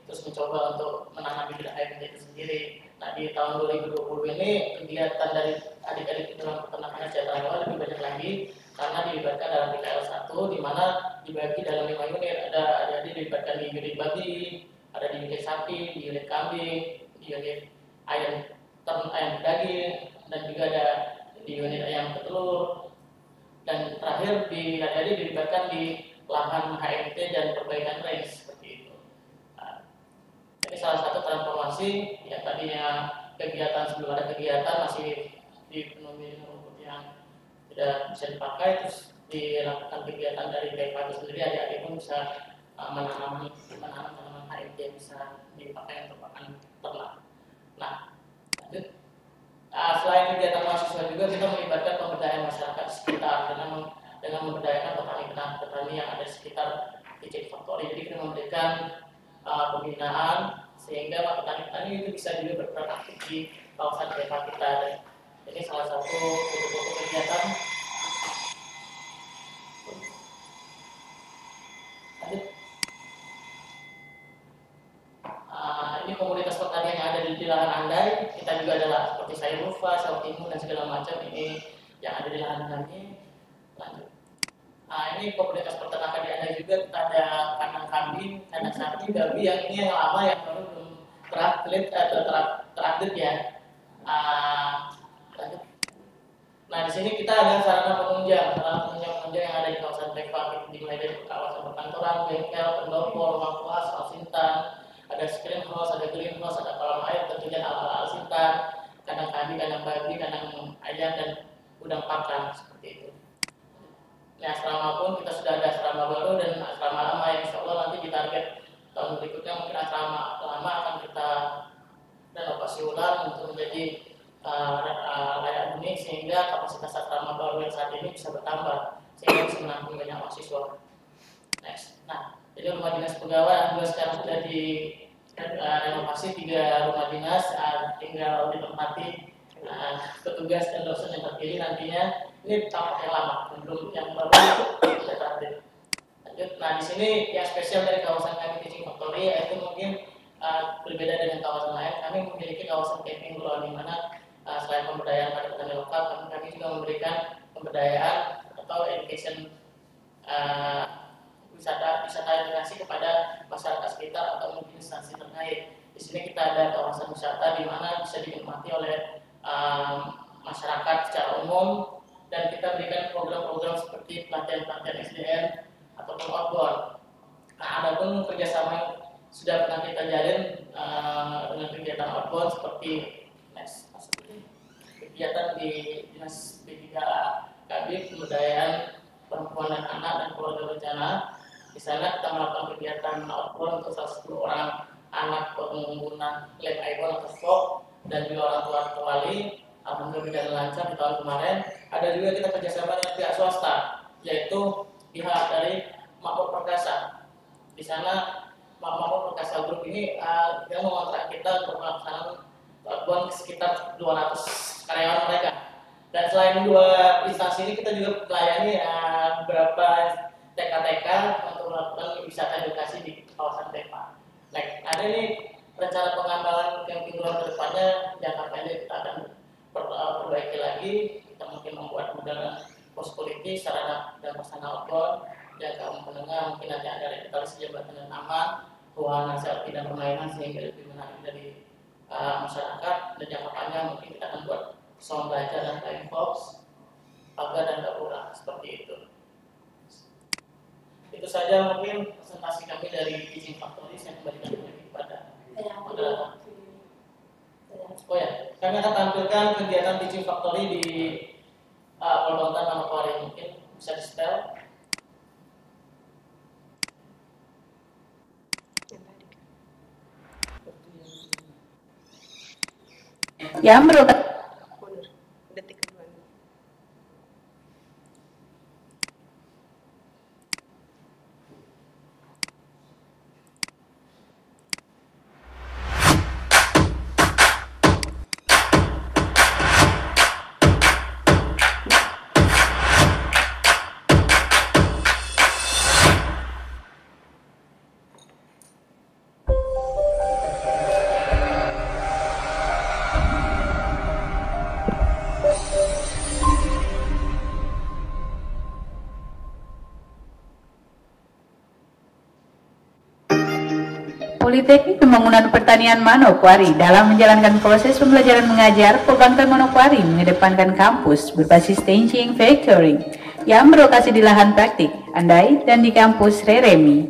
A: terus mencoba untuk menanam bibit HMT itu sendiri. Nah di tahun 2020 ini kegiatan dari adik-adik penyuluhan peternakan dan kesejahteraan hewan lebih banyak lagi karena dilibatkan dalam PKL 1 di mana dibagi dalam 5 unit. Ada adik-adik dilibatkan di unit babi, ada di unit sapi, di unit kambing, di unit ayam daging, dan juga ada di unit ayam petelur. Dan terakhir adik-adik dilibatkan di lahan HMT dan perbaikan range seperti itu. Nah, ini salah satu transformasi yang tadinya kegiatan sebelum ada kegiatan masih dipenuhi rumput yang tidak bisa dipakai, terus dilakukan kegiatan dari TEFA itu sendiri, adik-adik pun bisa menanam tanaman HMT yang bisa dipakai untuk pakan ternak. Nah, lanjut. Selain kegiatan mahasiswa juga kita melibatkan pemberdayaan masyarakat sekitar dengan memberdayakan petani yang ada di sekitar titik faktori. Jadi kita memberikan pembinaan sehingga petani-petani itu bisa juga berperan aktif di kawasan desa kita. Ini salah satu bentuk kegiatan. Ini komunitas pertanian yang ada di lahan andai. Kita juga adalah seperti sayur rufa, sayur timun dan segala macam ini yang ada di lahan kami. Lanjut. Ini komunitas peternakan di andai juga. Kita ada kandang kambing, kandang sapi, babi yang ini yang lama yang baru belum terupdate ya. Lanjut. Nah di sini kita ada sarana penunjang yang ada di kawasan TEFA, dimulai dari kawasan perkantoran, bengkel, pendopo, ruang kelas, sintan. Ada screen house, ada greenhouse, ada kolam air, tentunya ala-ala sintan, kandang kambing, kandang babi, kandang ayam, dan gudang pakan seperti itu. Nah, asrama pun kita sudah ada asrama baru dan asrama lama yang insya Allah nanti ditarget tahun berikutnya mungkin asrama lama akan kita renovasi ulang untuk menjadi layak huni sehingga kapasitas asrama baru yang saat ini bisa bertambah sehingga bisa menampung banyak mahasiswa. Next. Nah, jadi rumah dinas pegawai juga sekarang sudah renovasi 3 rumah dinas, tinggal ditempati petugas dan dosen yang terpilih nantinya. Ini tahap yang lama, belum yang baru sudah terakhir. Lanjut, nah di sini yang spesial dari kawasan kami Teaching Factory yaitu mungkin berbeda dengan kawasan lain. Kami memiliki kawasan camping pulau di mana selain pemberdayaan pada petani lokal, kami juga memberikan pemberdayaan atau education wisata edukasi kepada masyarakat sekitar atau mungkin instansi terkait. Di sini kita ada kawasan wisata di mana bisa dinikmati oleh masyarakat secara umum, dan kita berikan program-program seperti pelatihan-pelatihan SDM ataupun outbound. Nah, ada pun kerjasama yang sudah pernah kita jalin dengan kegiatan outbound seperti kegiatan di Dinas P3 Kadin Pemberdayaan Perempuan dan Anak dan Keluarga Bencana. Di sana kita melakukan kegiatan outbound untuk 110 orang anak pengguna klaim iPhone atau stroke dan juga orang tua atau wali. Alhamdulillah berjalan lancar di tahun kemarin. Ada juga kita kerjasama dengan pihak swasta, yaitu pihak dari Makmur Perkasa. Di sana Makmur Perkasa Group ini yang mengontrak kita untuk melaksanakan outbound sekitar 200 karyawan mereka. Dan selain 2 instansi ini, kita juga melayani beberapa TK-TK untuk melakukan wisata edukasi di kawasan Tepa. Nah, ada nih rencana pengembangan camping ground ke depannya. Jangka pendek kita akan perbaiki lagi. Kita mungkin membuat undangan security, sarana dan prasarana outbound. Jangka menengah mungkin nanti ada revitalisasi jembatan dan aman, ruangan selfie dan permainan sehingga lebih menarik dari masyarakat. Dan jangka panjang mungkin kita akan buat sound belajar dan flying fox, pagar dan dapura seperti itu. Itu saja mungkin presentasi kami dari Teaching Factory. Saya kembalikan kepada moderator. Oh ya, kami akan tampilkan kegiatan Teaching Factory di Polbontan Manokwari. Mungkin bisa di-setel.
F: Ya, merupakan
E: detik kedua.
F: Politeknik Pembangunan Pertanian Manokwari dalam menjalankan proses pembelajaran mengajar, Polbontan Manokwari mengedepankan kampus berbasis Teaching Factory yang berlokasi di lahan praktik Andai dan di kampus Reremi.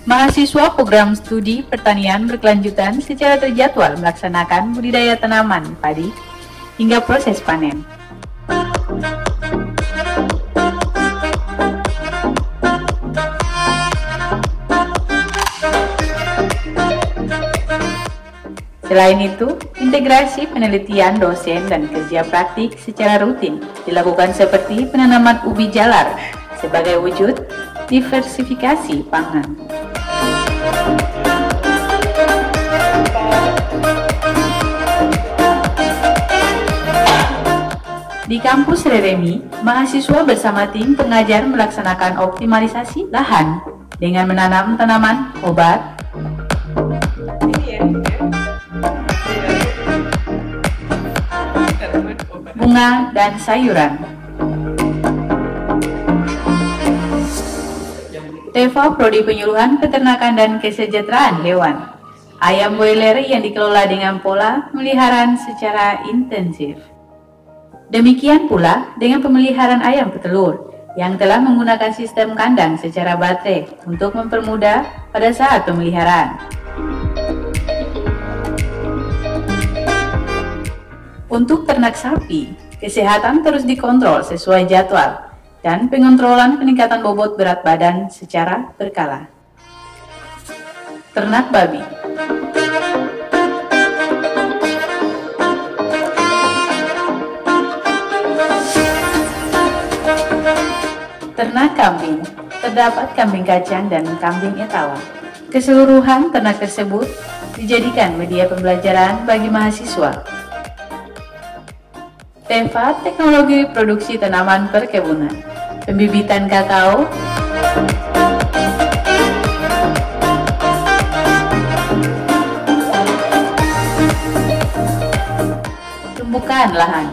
F: Mahasiswa program studi pertanian berkelanjutan secara terjadwal melaksanakan budidaya tanaman padi hingga proses panen. Selain itu, integrasi penelitian dosen dan kerja praktik secara rutin dilakukan seperti penanaman ubi jalar sebagai wujud diversifikasi pangan. Di kampus Reremi, mahasiswa bersama tim pengajar melaksanakan optimalisasi lahan dengan menanam tanaman obat, bunga, dan sayuran. TEFA Prodi Penyuluhan Peternakan dan Kesejahteraan Hewan. Ayam broiler yang dikelola dengan pola pemeliharaan secara intensif. Demikian pula dengan pemeliharaan ayam petelur yang telah menggunakan sistem kandang secara baterai untuk mempermudah pada saat pemeliharaan. Untuk ternak sapi, kesehatan terus dikontrol sesuai jadwal dan pengontrolan peningkatan bobot berat badan secara berkala. Ternak babi. Ternak kambing, terdapat kambing kacang dan kambing etawa. Keseluruhan ternak tersebut dijadikan media pembelajaran bagi mahasiswa. TEFA, Teknologi Produksi Tanaman Perkebunan, pembibitan kakao, tumbukan lahan.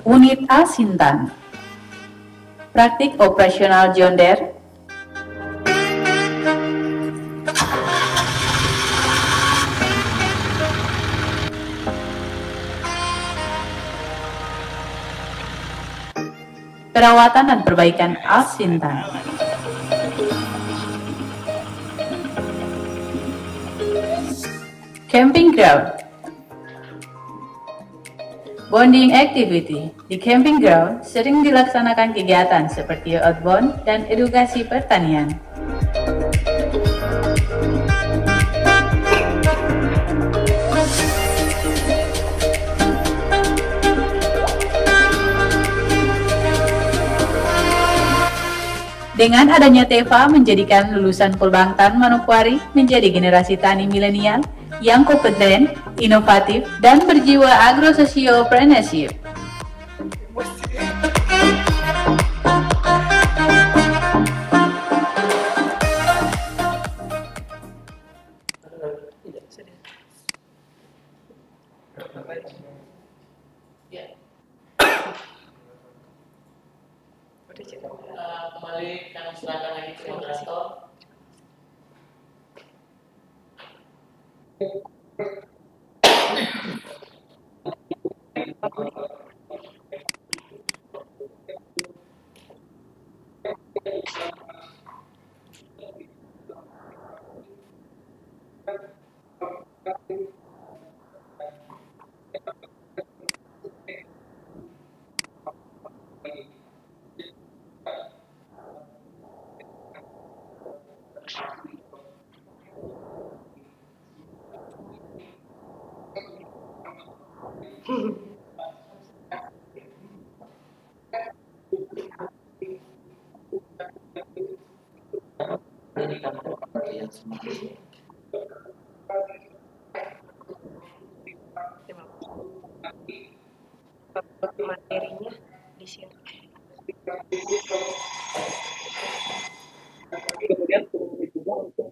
F: Unit A Sintan, praktik operasional John Deere, perawatan dan perbaikan A Sintan. Camping ground, bonding activity. Di camping ground sering dilaksanakan kegiatan seperti outbound dan edukasi pertanian. Dengan adanya TEFA menjadikan lulusan Polbangtan Manokwari menjadi generasi tani milenial yang kompeten, inovatif, dan berjiwa agro-socio-preneurship.
A: Ya,
E: Udah cek.
A: kembali kami silakan lagi ke moderator. Jadi kamu yang semakin
E: Materinya di sini.
G: Kemudian juga untuk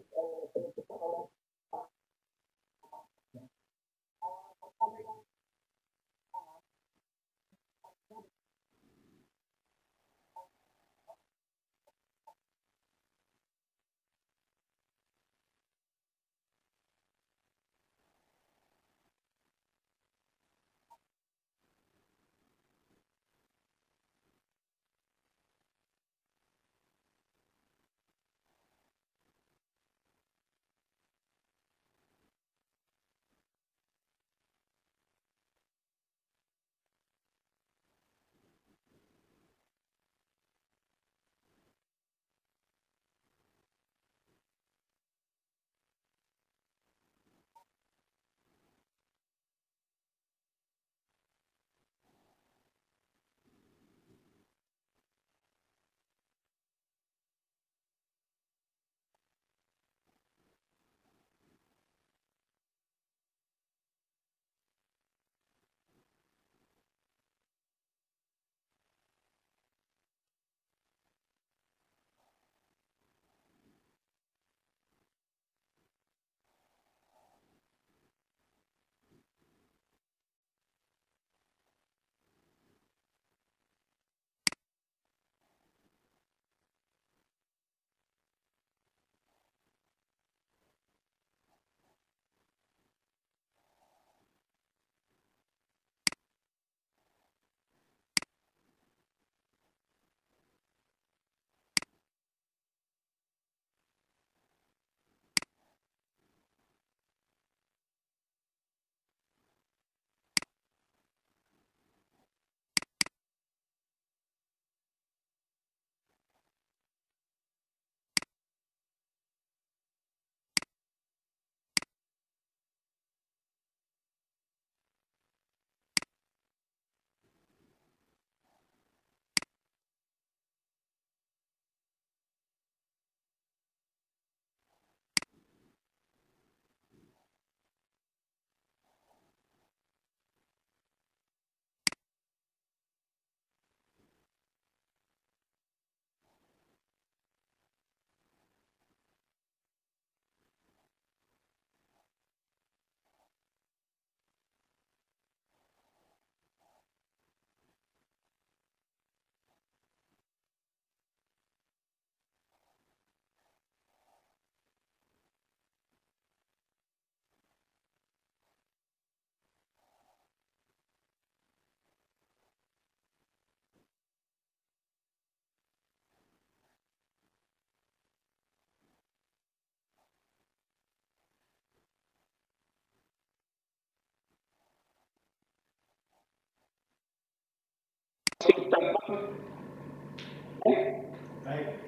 D: Baik,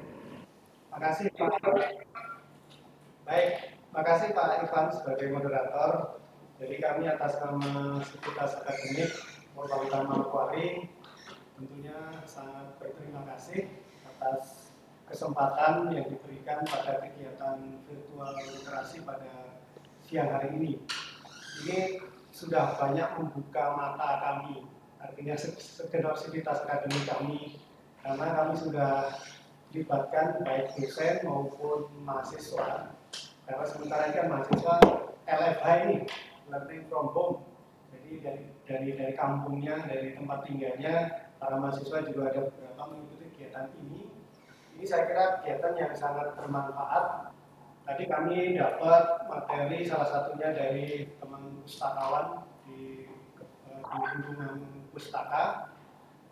D: makasih Pak. Baik, makasih Pak Ivan sebagai moderator. Jadi kami atas nama Sivitas Akademik Polbangka Manokwari tentunya sangat berterima kasih atas kesempatan yang diberikan pada kegiatan virtual literasi pada siang hari ini. Ini sudah banyak membuka mata kami, artinya segenap Sivitas Akademik kami, karena kami sudah dilibatkan baik dosen maupun mahasiswa. Karena sementara ini kan mahasiswa LFH ini, learning from home. Jadi dari kampungnya, dari tempat tinggalnya, para mahasiswa juga ada beberapa mengikuti kegiatan ini. Ini saya kira kegiatan yang sangat bermanfaat. Tadi kami dapat materi salah satunya dari teman pustakawan di lingkungan pustaka.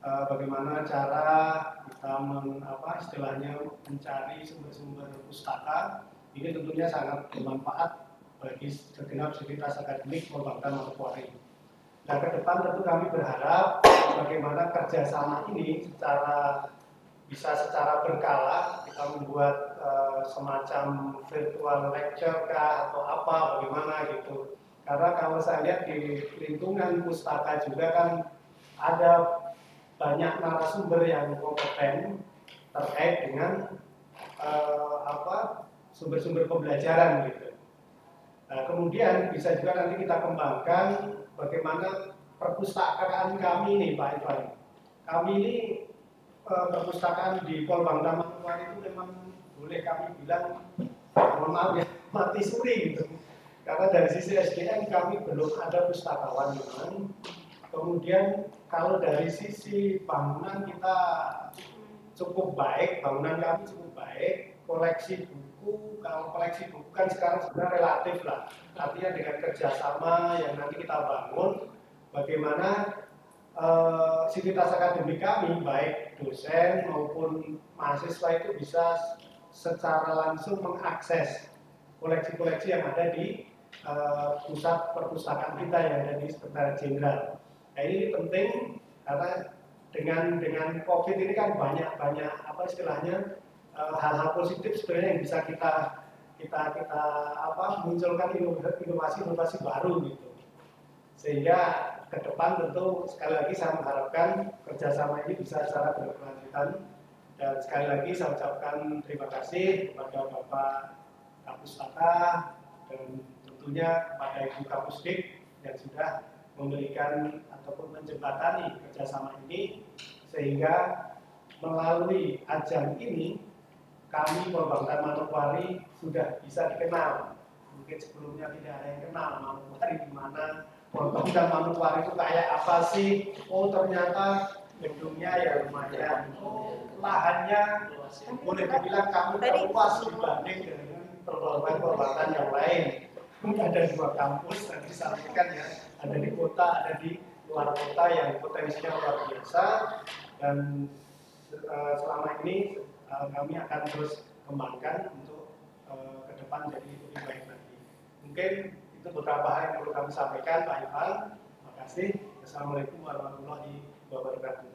D: Bagaimana cara kita istilahnya mencari sumber-sumber pustaka. Ini tentunya sangat bermanfaat bagi segenap Sivitas Akademik Polbangka Manokwari. Nah, ke depan tentu kami berharap bagaimana kerjasama ini bisa secara berkala kita membuat semacam virtual lecture kah atau apa bagaimana gitu. Karena kalau saya lihat di lingkungan pustaka juga kan ada banyak narasumber yang kompeten terkait dengan sumber-sumber pembelajaran gitu. Nah, kemudian bisa juga nanti kita kembangkan bagaimana perpustakaan kami nih Pak Ivan. Kami ini perpustakaan di Polbangka Manokwari itu memang boleh kami bilang, mohon maaf ya, mati suri gitu. Karena dari sisi SDM kami belum ada pustakawan memang. Kemudian kalau dari sisi bangunan kita cukup baik, bangunan kami cukup baik, koleksi buku, kalau koleksi buku kan sekarang sebenarnya relatif lah. Artinya dengan kerjasama yang nanti kita bangun, bagaimana Sivitas Akademik kami, baik dosen maupun mahasiswa itu bisa secara langsung mengakses koleksi-koleksi yang ada di pusat perpustakaan kita yang ada di Sekretariat Jenderal. Nah, ini penting karena dengan COVID ini kan banyak istilahnya hal-hal positif sebenarnya yang bisa kita munculkan inovasi baru gitu. Sehingga ke depan tentu sekali lagi saya mengharapkan kerjasama ini bisa secara berkelanjutan, dan sekali lagi saya ucapkan terima kasih kepada Bapak Kapustaka dan tentunya kepada Ibu Kapusdik yang sudah memberikan ataupun menjembatani kerjasama ini, sehingga melalui ajang ini kami Polbangka Manokwari sudah bisa dikenal. Mungkin sebelumnya tidak ada yang kenal Manokwari di mana, Polbangka Manokwari itu kayak apa sih? Oh, ternyata gedungnya ya lumayan. Oh, lahannya boleh dibilang kami terluas dibanding dengan perbankan yang lain. Ada 2 kampus yang disampaikan ya, ada di kota, ada di luar kota yang potensinya luar biasa, dan selama ini kami akan terus kembangkan untuk ke depan jadi lebih baik lagi. Mungkin itu beberapa hal yang perlu kami sampaikan Pak Ivan. Terima kasih. Assalamualaikum warahmatullahi wabarakatuh.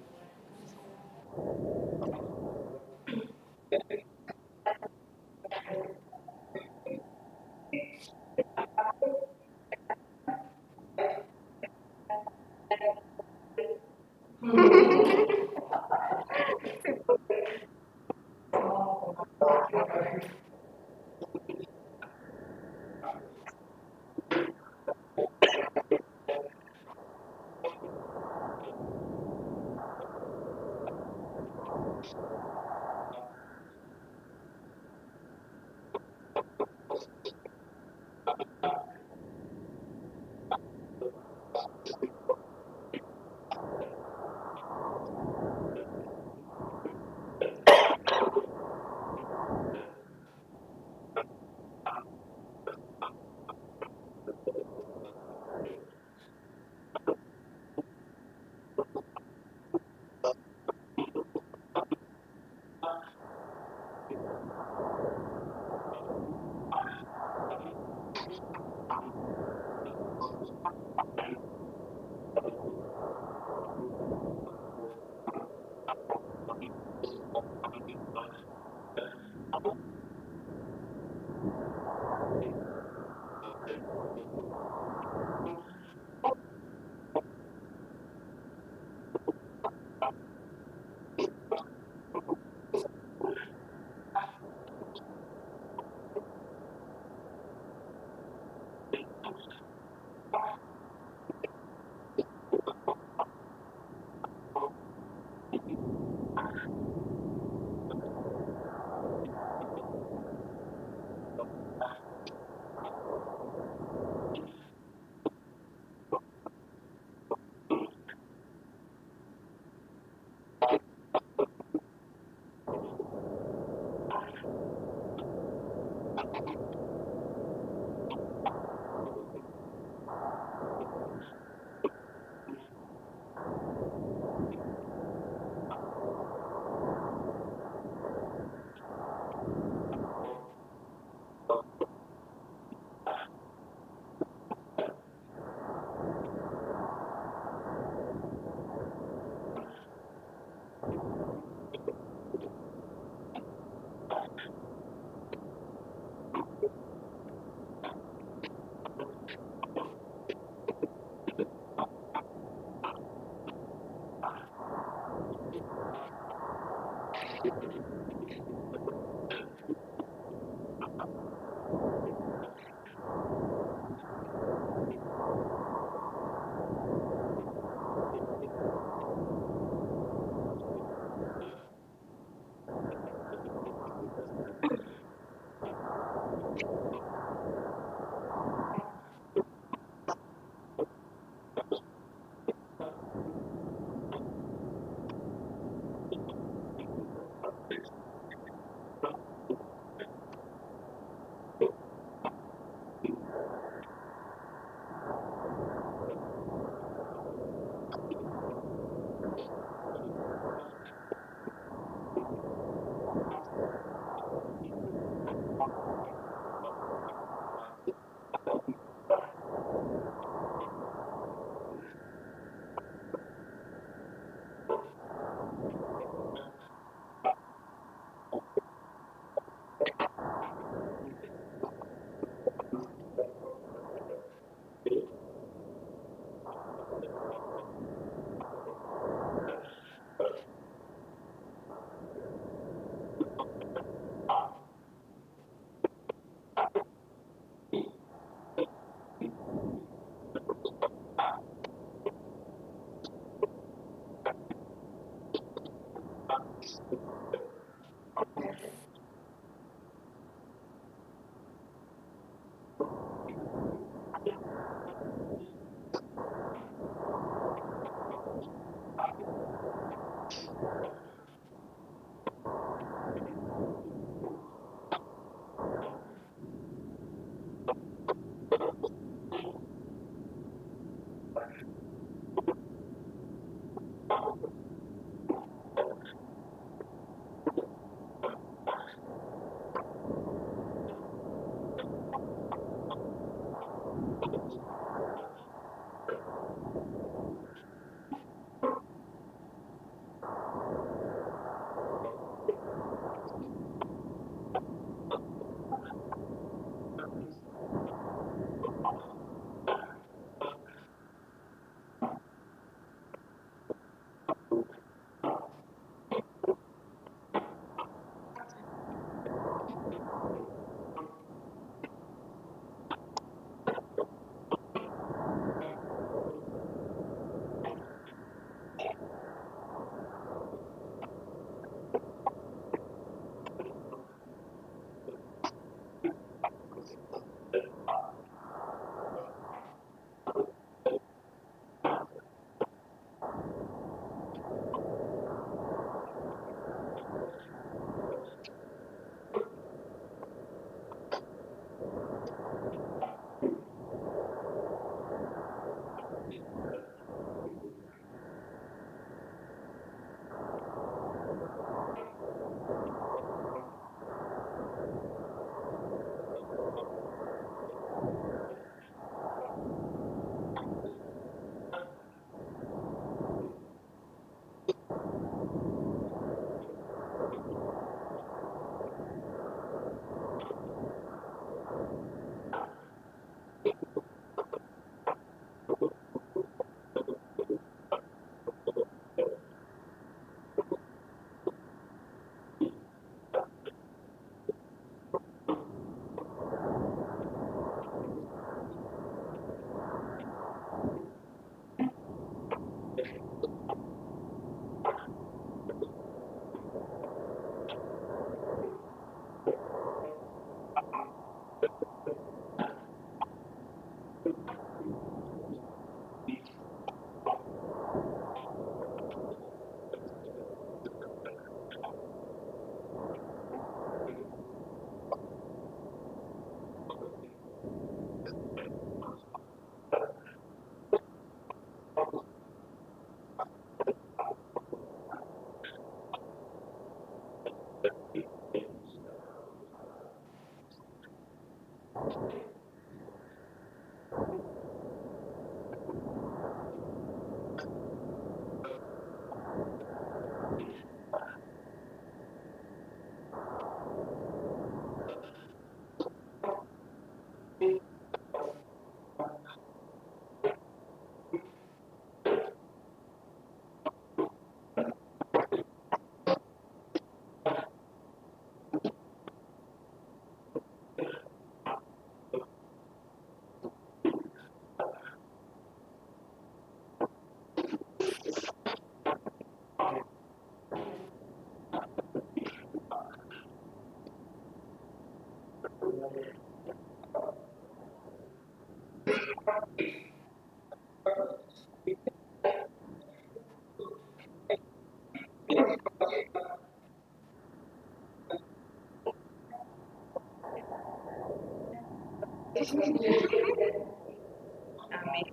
E: Amin.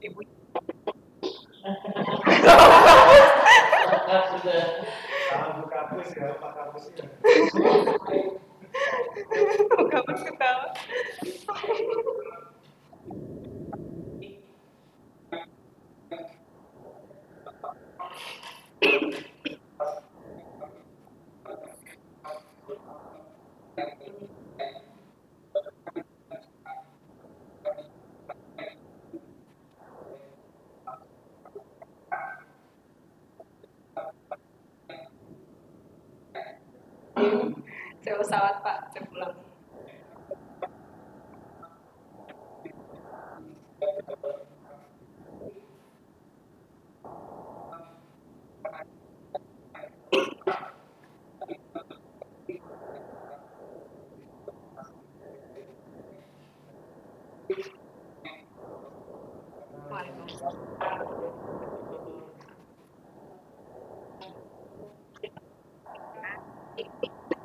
E: Ibu.
A: Sudah.
D: Salam buka kapus ya, Pak Kapus ya.
E: Kamu ketawa. Saya pesawat Pak, saya pulang.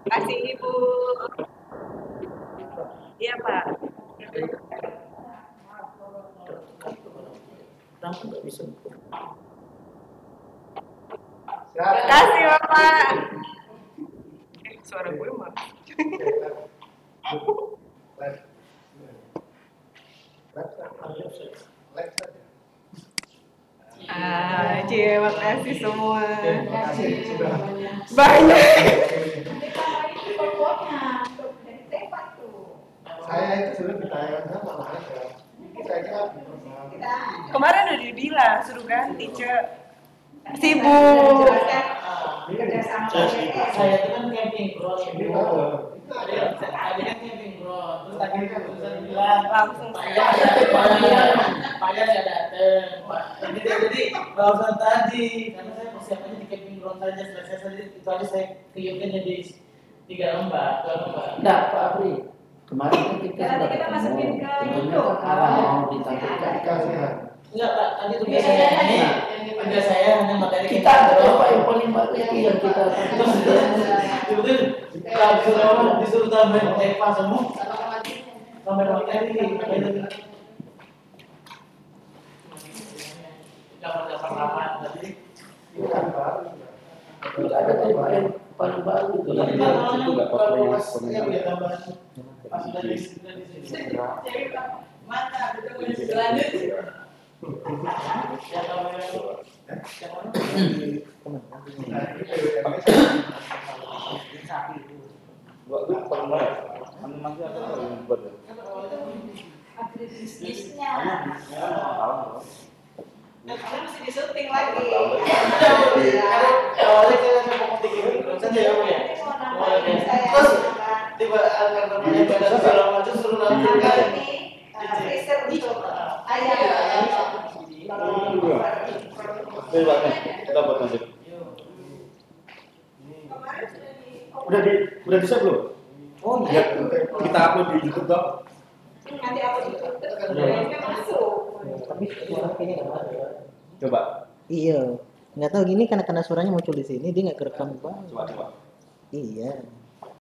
E: Kasih Ibu. Iya Pak.
A: Kenapa nggak bisa?
E: Terima kasih Bapak. Suara gue mah. Terima kasih semua.
D: Terima kasih sudah.
E: Banyak.
D: Saya itu sudah ditayangkan sama aja. Saya kira
E: Kemarin udah dibilang suruh ganti Cek. Sibuk.
A: Saya itu kan camping ground
D: ini
A: Ibu.
D: tahu.
A: Tadi kan camping ground. Terus tadi kan urusan bilang
E: Langsung
A: Pak Yas ya dateng. Jadi barusan tadi karena saya persiapannya di camping ground saja selesai tadi kecuali saya keyukin jadi 3 lembar, 2 lembar.
H: Enggak, Pak Apri. Kemarin kan kita
B: Nanti
H: sudah
B: kita masukin ke
H: tentunya
B: YouTube.
H: kan arah mau ditampilkan.
D: Kasihan.
A: Enggak Pak, tadi tugas saya ini tugas saya hanya materi
H: Kita ada Pak yang paling bagus yang kita
A: disuruh tambahin Eva semua sampai materi gambar-gambar lama tadi.
D: Ini kan baru.
H: Enggak ada tema yang paling baru itu.
A: Tadi kan baru pas yang dia tambahan pas sudah di sini.
B: Jadi mata ketemu di selanjutnya.
A: Yang kamera itu, yang mana?
B: Karena mesti disuting lagi.
A: Awalnya saya fokus di game saja ya, Bu ya. Terus tiba karena namanya pada segala macam suruh langsung kan.
B: Freezer untuk ayam.
I: Udah bisa belum?
A: Oh
I: Ya, kita upload di YouTube dong.
B: Nanti aku tutup. Ini masuk.
H: Tapi suara kayaknya enggak ada.
I: Coba.
J: Iya, nggak tahu gini karena suaranya muncul di sini dia nggak kerekam bang.
I: Coba.
J: Iya.